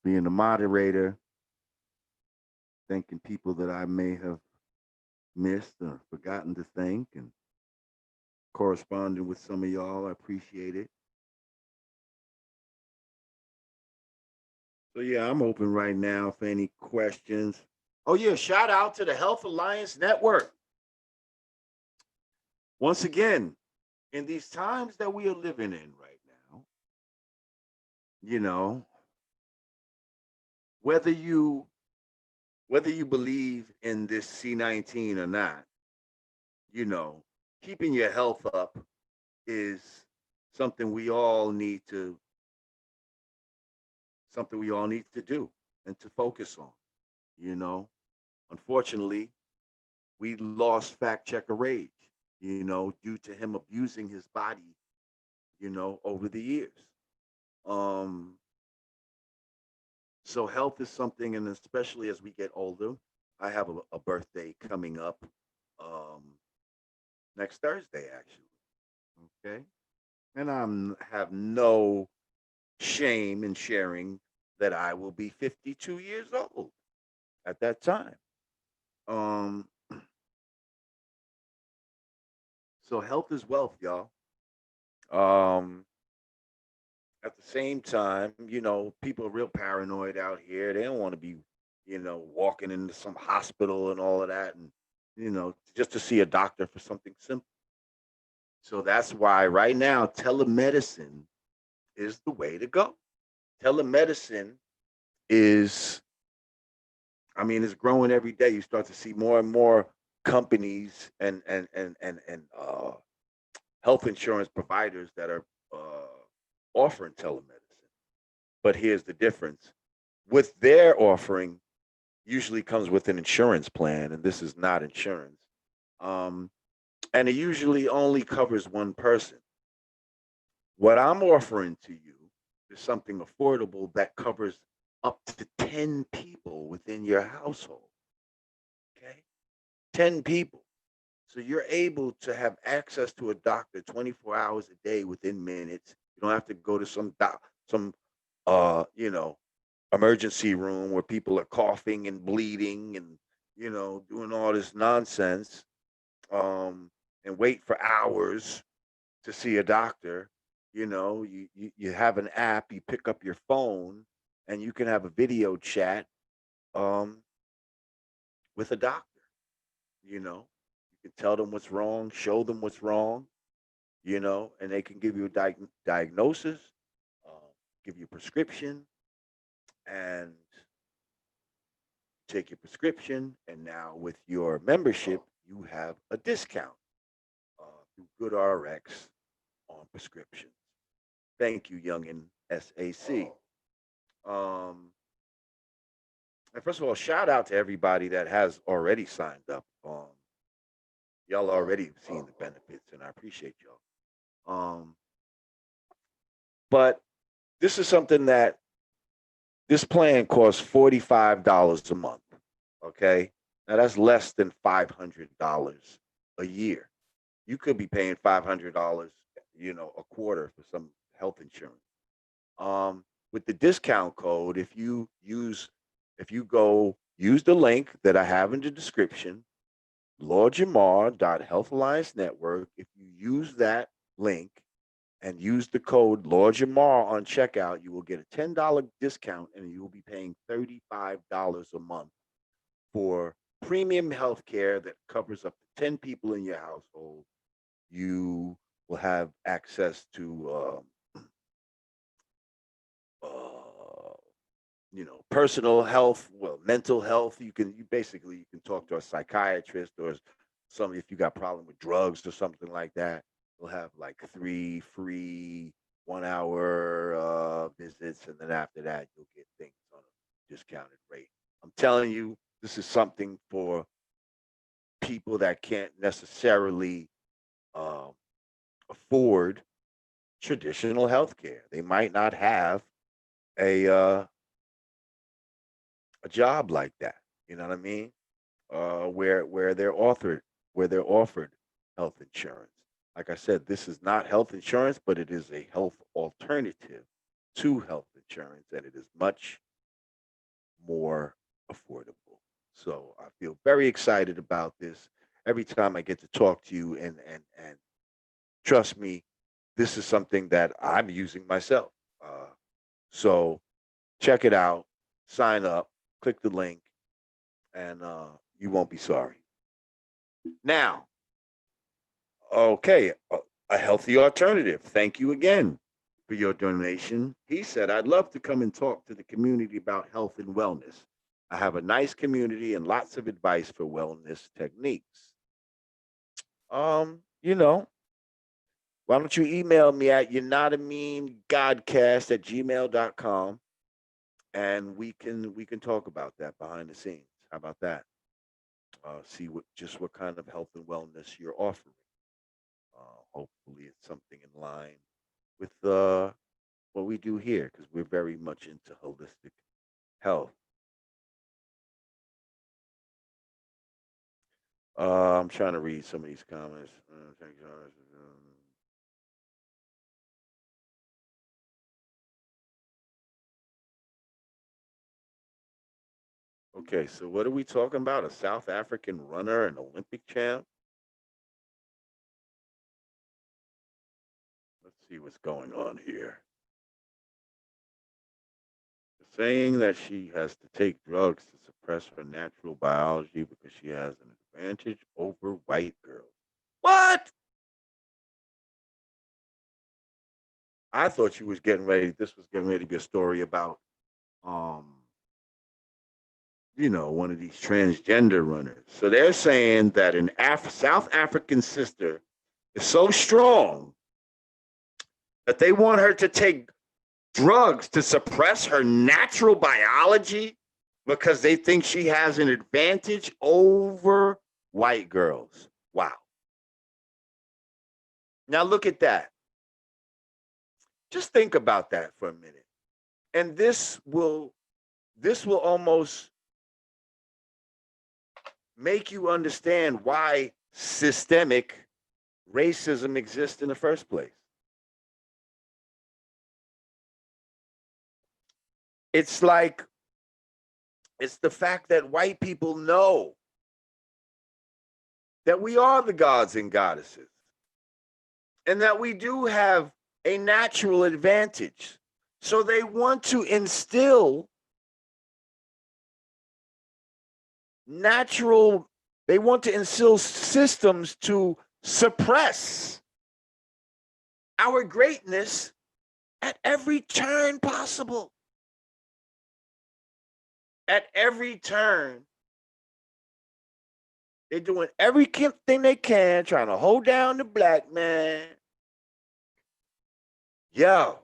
being the moderator, thanking people that I may have missed or forgotten to thank, and corresponding with some of y'all. I appreciate it. So yeah, I'm open right now for any questions. Oh yeah, shout out to the Health Alliance Network. Once again, in these times that we are living in right now, you know, whether you believe in this C19 or not, you know, keeping your health up is something we all need to do and to focus on. You know, unfortunately, we lost fact checker Rage, due to him abusing his body, over the years. Um, so health is something, and especially as we get older, I have a birthday coming up next Thursday, actually. Okay, and have no shame in sharing that I will be 52 years old at that time. Um, so health is wealth, y'all. Um, at the same time, people are real paranoid out here. They don't want to be, walking into some hospital and all of that, and just to see a doctor for something simple. So that's why right now telemedicine is the way to go. Telemedicine is, it's growing every day. You start to see more and more companies and health insurance providers that are offering telemedicine. But here's the difference: with their offering, usually comes with an insurance plan, and this is not insurance. Um, and it usually only covers one person. What I'm offering to you is something affordable that covers up to 10 people within your household. Okay? 10 people. So you're able to have access to a doctor 24 hours a day within minutes. You don't have to go to some emergency room where people are coughing and bleeding and doing all this nonsense, and wait for hours to see a doctor. You have an app, you pick up your phone, and you can have a video chat um, with a doctor. You can tell them what's wrong, show them what's wrong, and they can give you a diagnosis, uh, give you a prescription, and take your prescription. And now with your membership, you have a discount through GoodRx on prescriptions. Thank you, Youngin SAC. Um, and first of all, shout out to everybody that has already signed up. Y'all already seeing the benefits, and I appreciate y'all. But this is something that this plan costs $45 a month. Okay, now that's less than $500 a year. You could be paying $500, a quarter for some health insurance. With the discount code, if you go use the link that I have in the description, Health Alliance Network. If you use that link and use the code LordJamar on checkout, you will get a $10 discount and you will be paying $35 a month for premium health care that covers up to 10 people in your household. You will have access to personal health, mental health. You can talk to a psychiatrist or if you got problem with drugs or something like that. We'll have like 3 free 1-hour visits, and then after that you'll get things on a discounted rate. I'm telling you, this is something for people that can't necessarily afford traditional health care. They might not have a job like that. You know what I mean? Where they're offered health insurance. Like I said, this is not health insurance, but it is a health alternative to health insurance, and it is much more affordable. So I feel very excited about this. Every time I get to talk to you, and trust me, this is something that I'm using myself. So check it out, sign up, click the link, and you won't be sorry. Now, okay, a healthy alternative. Thank you again for your donation. He said, I'd love to come and talk to the community about health and wellness. I have a nice community and lots of advice for wellness techniques. You know, why don't you email me at Yanadameen@gmail.com, and we can talk about that behind the scenes. How about that? See what kind of health and wellness you're offering. Hopefully, it's something in line with what we do here, because we're very much into holistic health. I'm trying to read some of these comments. Okay, so what are we talking about? A South African runner, an Olympic champ? Let's see what's going on here. Saying that she has to take drugs to suppress her natural biology because she has an advantage over white girls. What? I thought this was getting ready to be a story about one of these transgender runners. So they're saying that an South African sister is so strong that they want her to take drugs to suppress her natural biology because they think she has an advantage over white girls. Wow. Now look at that. Just think about that for a minute. And this will almost make you understand why systemic racism exists in the first place. It's the fact that white people know that we are the gods and goddesses, and that we do have a natural advantage. So they want to instill systems to suppress our greatness at every turn possible. At every turn, they're doing everything they can, trying to hold down the black man. Yo,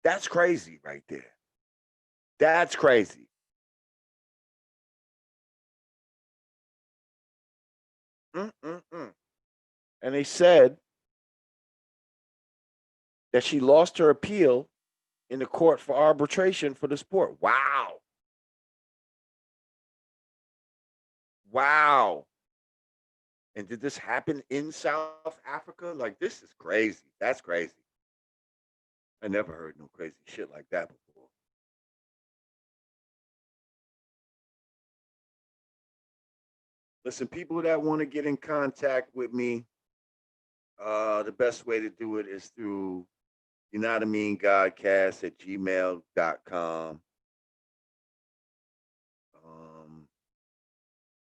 that's crazy right there. That's crazy. And they said that she lost her appeal in the court for arbitration for the sport. Wow. Wow. And did this happen in South Africa? Like, this is crazy. That's crazy. I never heard no crazy shit like that before. Listen, people that want to get in contact with me, the best way to do it is through Yanadameen Godcast at gmail.com.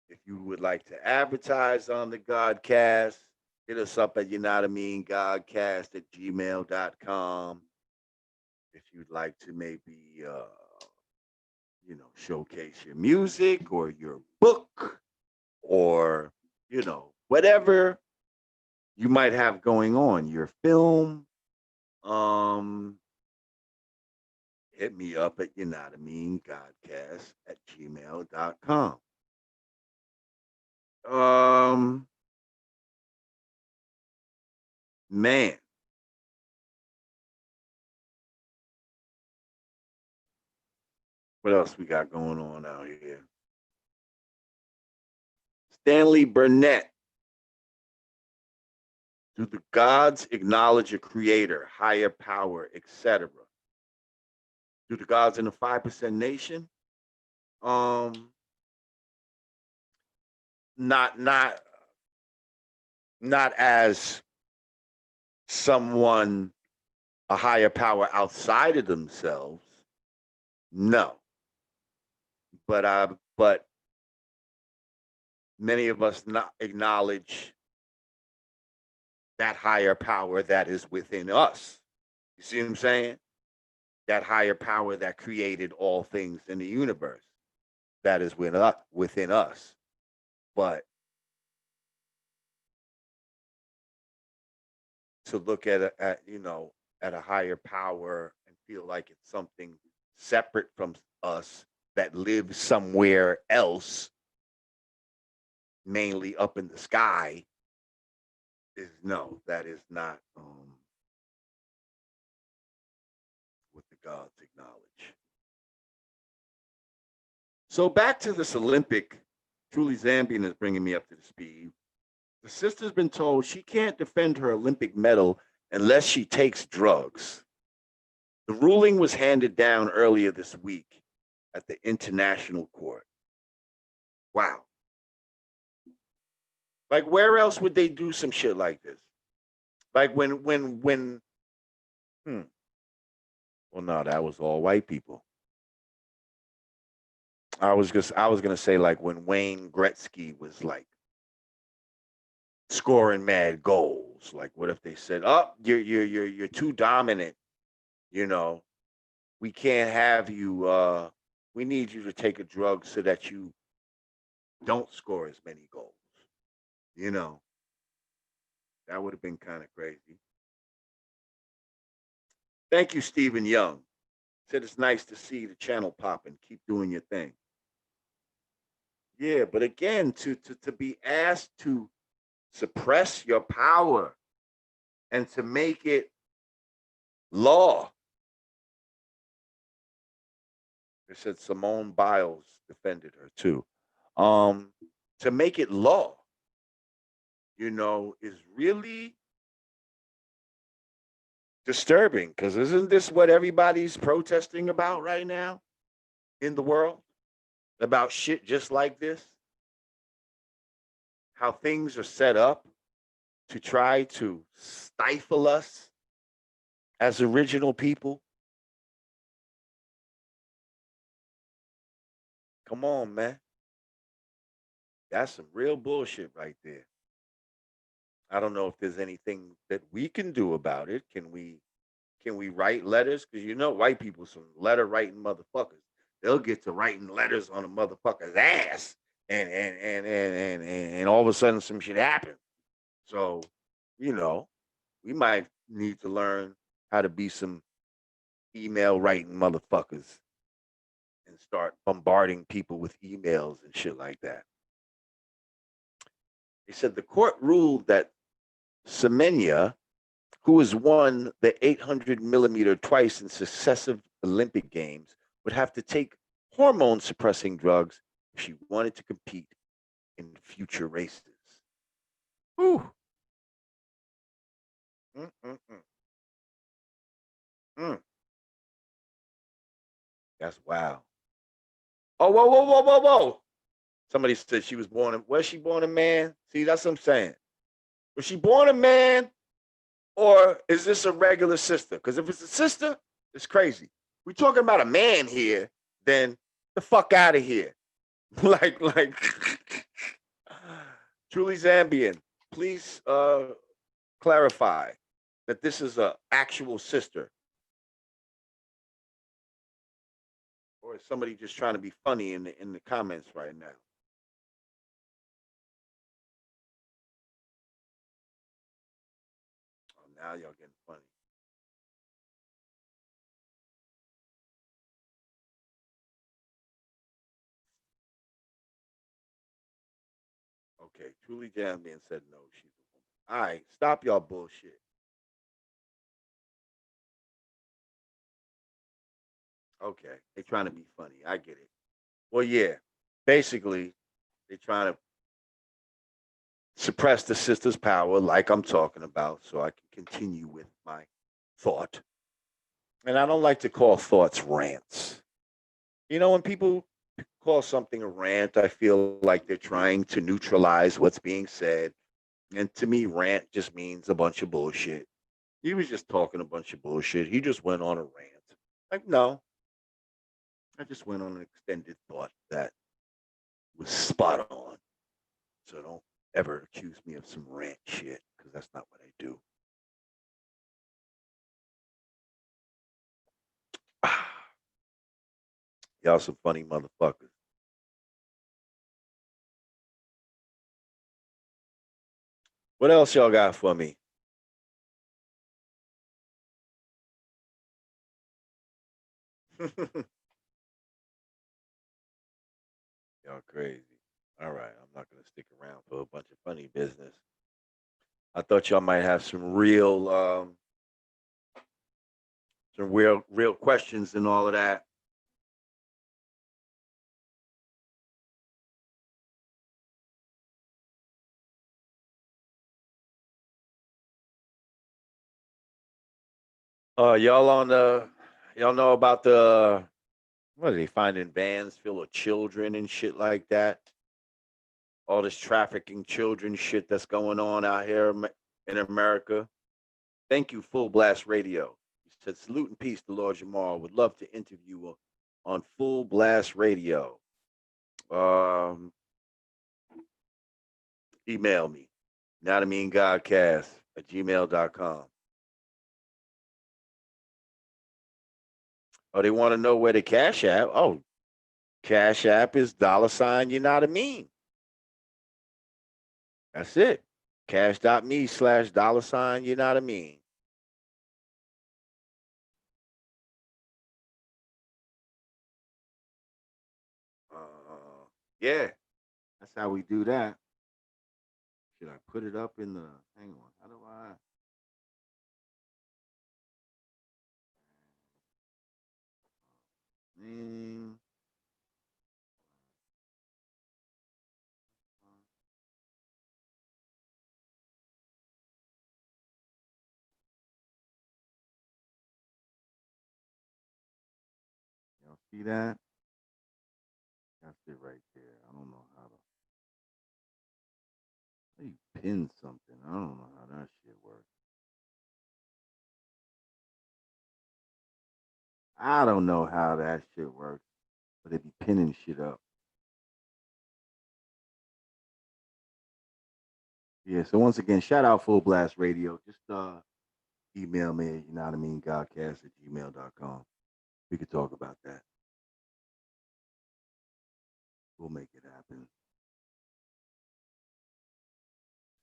If you would like to advertise on the Godcast, hit us up at Yanadameen Godcast at gmail.com. If you'd like to maybe, showcase your music or your book or, whatever you might have going on, your film, hit me up at Yanadameen.Godcast at gmail.com. Man. What else we got going on out here? Stanley Burnett. Do the gods acknowledge a creator, higher power, etc.? Do the gods in the 5% nation? Not as someone, a higher power outside of themselves. No. But many of us not acknowledge that higher power that is within us. You see what I'm saying? That higher power that created all things in the universe, that is within us. But to look at a higher power and feel like it's something separate from us that lives somewhere else, mainly up in the sky, that is not what the gods acknowledge. So back to this Olympic, Truly Zambian is bringing me up to the speed. The sister's been told she can't defend her Olympic medal unless she takes drugs. The ruling was handed down earlier this week at the International Court. Wow. Like, where else would they do some shit like this? Like when well, no, that was all white people. I was gonna say, like, when Wayne Gretzky was like scoring mad goals. Like, what if they said, "Oh, you're too dominant. We can't have you. We need you to take a drug so that you don't score as many goals." That would have been kind of crazy. Thank you, Stephen Young. Said it's nice to see the channel popping. Keep doing your thing. Yeah, but again, to be asked to suppress your power and to make it law. They said Simone Biles defended her too. To make it law, is really disturbing, because isn't this what everybody's protesting about right now in the world? About shit just like this? How things are set up to try to stifle us as original people? Come on, man. That's some real bullshit right there. I don't know if there's anything that we can do about it. Can we write letters? Because white people, some letter writing motherfuckers. They'll get to writing letters on a motherfucker's ass, and all of a sudden some shit happens. So, we might need to learn how to be some email writing motherfuckers and start bombarding people with emails and shit like that. They said the court ruled that Semenya, who has won the 800 millimeter twice in successive Olympic Games, would have to take hormone suppressing drugs if she wanted to compete in future races. Whew. That's wild. Oh, whoa, whoa, whoa, whoa, whoa. Somebody said she was born was she born a man? See, that's what I'm saying. Was she born a man or is this a regular sister? Because if it's a sister, it's crazy. We're talking about a man here, then the fuck out of here. like Truly Zambian, please clarify that this is a actual sister. Or is somebody just trying to be funny in the comments right now? Oh, now y'all getting funny. Okay, Truly Jambian said no, she's a woman. All right, stop y'all bullshit. Okay, they trying to be funny. I get it. Well, yeah, basically, they're trying to suppress the sister's power, like I'm talking about, so I can continue with my thought. And I don't like to call thoughts rants. You know, when people call something a rant, I feel like they're trying to neutralize what's being said. And to me, rant just means a bunch of bullshit. He was just talking a bunch of bullshit. He just went on a rant. Like, no, I just went on an extended thought that was spot on. So don't ever accuse me of some rant shit because that's not what I do. Y'all some funny motherfuckers. What else y'all got for me? Y'all crazy. All right, I'm not gonna stick around for a bunch of funny business. I thought y'all might have some real questions and all of that. Y'all know about the what are they finding vans full of children and shit like that? All this trafficking children shit that's going on out here in America. Thank you, Full Blast Radio. He said, salute and peace to Lord Jamar. Would love to interview on Full Blast Radio. Email me, Yanadameen Godcast at gmail.com. Oh, they want to know where the Cash App. Oh, Cash App is $ you know what I mean. That's it. Cash.me/$ you know what I mean. Yeah, that's how we do that. Should I put it up in the? Hang on. How do I? Mm, y'all see that? That's it right there. I don't know how you pin something. I don't know how that shit works. I don't know how that shit works, but it be pinning shit up. Yeah, so once again, shout out Full Blast Radio. Just email me, you know what I mean, Godcast at gmail.com. We could talk about that. We'll make it happen.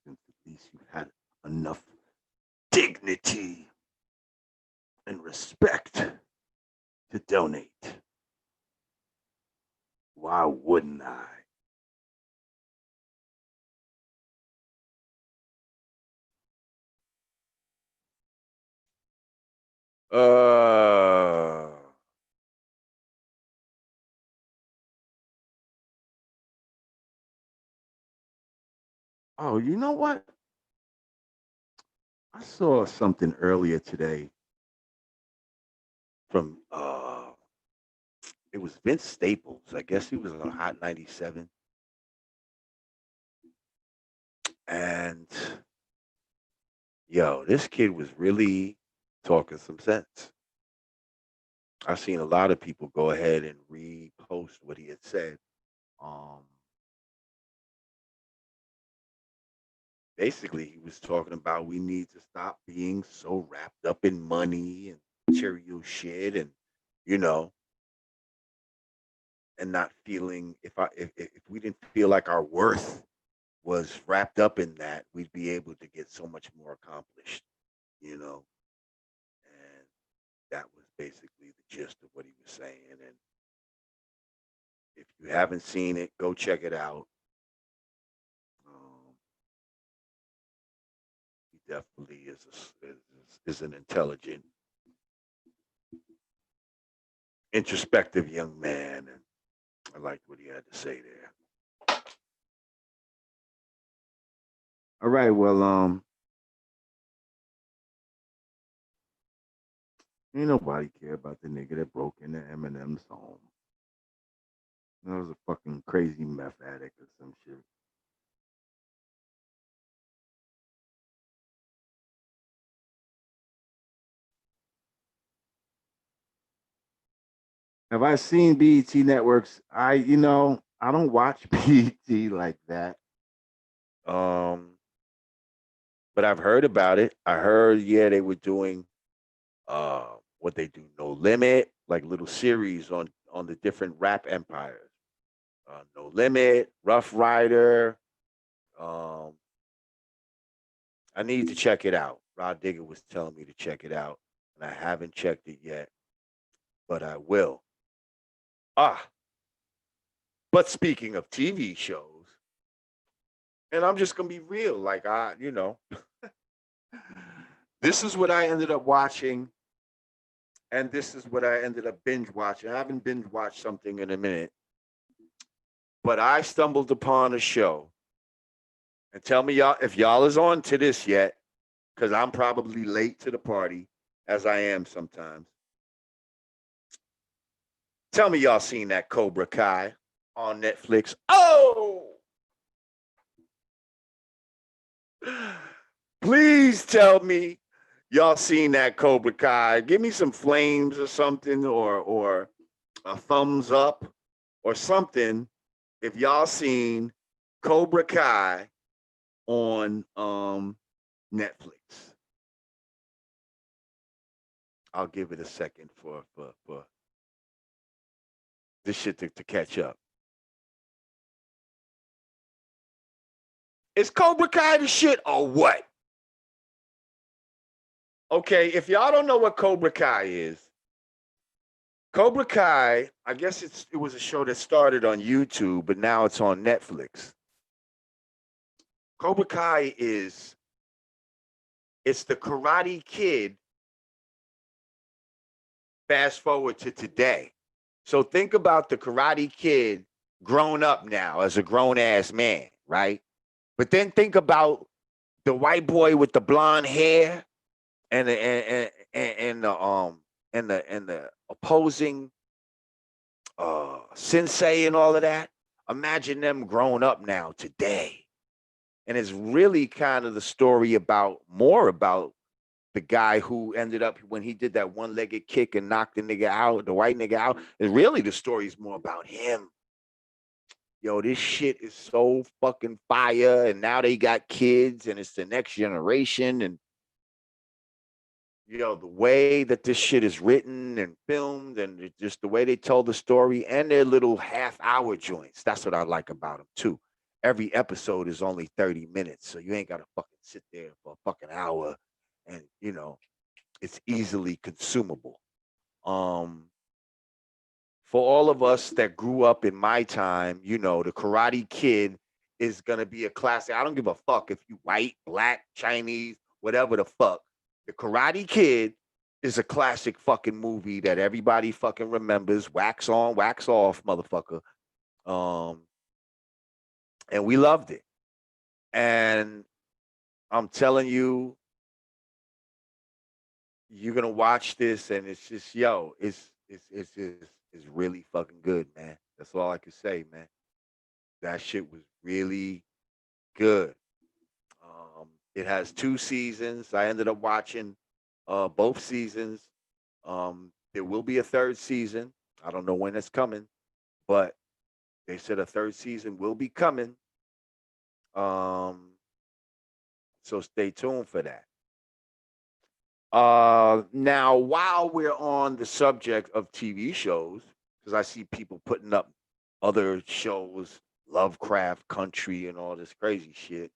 Since at least you had enough dignity and respect to donate. Why wouldn't I? Oh, you know what? I saw something earlier today from it was Vince Staples. I guess he was on Hot 97. And yo, this kid was really talking some sense. I've seen a lot of people go ahead and repost what he had said. Um, Basically, he was talking about we need to stop being so wrapped up in money and material shit, and you know, and not feeling if we didn't feel like our worth was wrapped up in that, we'd be able to get so much more accomplished, you know. And that was basically the gist of what he was saying. And if you haven't seen it, go check it out. Um, he definitely is an intelligent, introspective young man, and I liked what he had to say there. All right, well, ain't nobody care about the nigga that broke into Eminem's home. That was a fucking crazy meth addict or some shit. Have I seen BET networks? I don't watch BET like that. Um, but I've heard about it. I heard, yeah, they were doing what they do, No Limit, like little series on the different rap empires. No Limit, Rough Rider. Um, I need to check it out. Rod Digger was telling me to check it out, and I haven't checked it yet, but I will. Ah, but speaking of TV shows, and I'm just gonna be real, like this is what I ended up watching, and this is what I ended up binge watching. I haven't binge watched something in a minute, but I stumbled upon a show, and tell me y'all if y'all is on to this yet, because I'm probably late to the party, as I am sometimes. Tell me y'all seen that Cobra Kai on Netflix. Oh, please tell me y'all seen that Cobra Kai. Give me some flames or something, or a thumbs up or something if y'all seen Cobra Kai on Netflix. I'll give it a second for this shit to catch up. Is Cobra Kai the shit or what? Okay, if y'all don't know what Cobra Kai is, Cobra Kai, I guess it was a show that started on YouTube, but now it's on Netflix. Cobra Kai it's the Karate Kid fast forward to today. So think about the Karate Kid grown up now as a grown ass man, right? But then think about the white boy with the blonde hair and the opposing sensei and all of that. Imagine them grown up now today. And it's really kind of the story more about the guy who ended up when he did that one-legged kick and knocked the nigga out, the white nigga out. And really the story is more about him. Yo, this shit is so fucking fire. And now they got kids and it's the next generation. And the way that this shit is written and filmed and just the way they tell the story and their little half-hour joints. That's what I like about them too. Every episode is only 30 minutes. So you ain't got to fucking sit there for a fucking hour. And, it's easily consumable. Um, for all of us that grew up in my time, the Karate Kid is gonna be a classic. I don't give a fuck if you white, black, Chinese, whatever the fuck. The Karate Kid is a classic fucking movie that everybody fucking remembers. Wax on, wax off, motherfucker. Um, and we loved it. And I'm telling you, you're gonna watch this, and it's just yo, it's really fucking good, man. That's all I can say, man. That shit was really good. It has 2 seasons. I ended up watching both seasons. There will be a third season. I don't know when it's coming, but they said a third season will be coming. Um, so stay tuned for that. Now, while we're on the subject of TV shows, because I see people putting up other shows, Lovecraft Country, and all this crazy shit,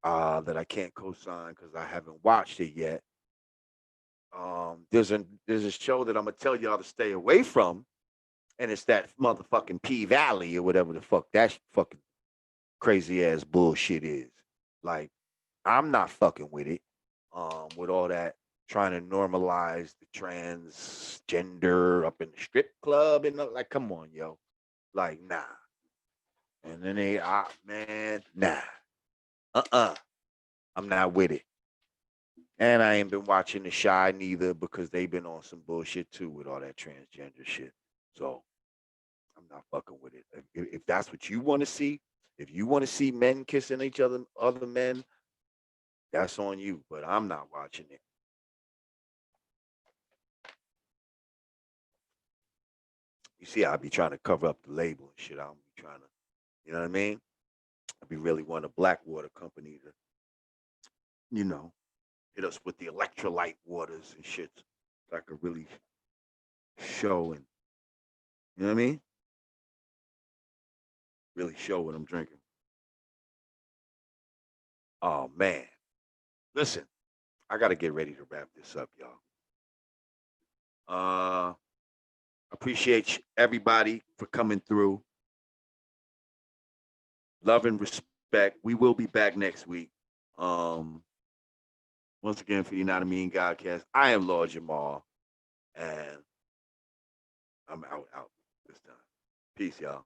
that I can't co-sign because I haven't watched it yet. There's a show that I'm gonna tell y'all to stay away from, and it's that motherfucking P Valley or whatever the fuck that fucking crazy ass bullshit is. Like, I'm not fucking with it. With all that trying to normalize the transgender up in the strip club and like, come on, yo, like, nah. And then man, nah, I'm not with it. And I ain't been watching The Shy neither because they've been on some bullshit too with all that transgender shit. So I'm not fucking with it. If that's what you want to see, if you want to see men kissing each other men, that's on you. But I'm not watching it. You see, I be trying to cover up the label and shit. I don't be trying to, you know what I mean? I be really want a Blackwater company to, you know, hit us with the electrolyte waters and shit. So I could really show and, you know what I mean? Really show what I'm drinking. Oh, man. Listen, I got to get ready to wrap this up, y'all. Appreciate everybody for coming through. Love and respect. We will be back next week. Once again, for the Yanadameen Godcast, I am Lord Jamal, and I'm out this time. Peace, y'all.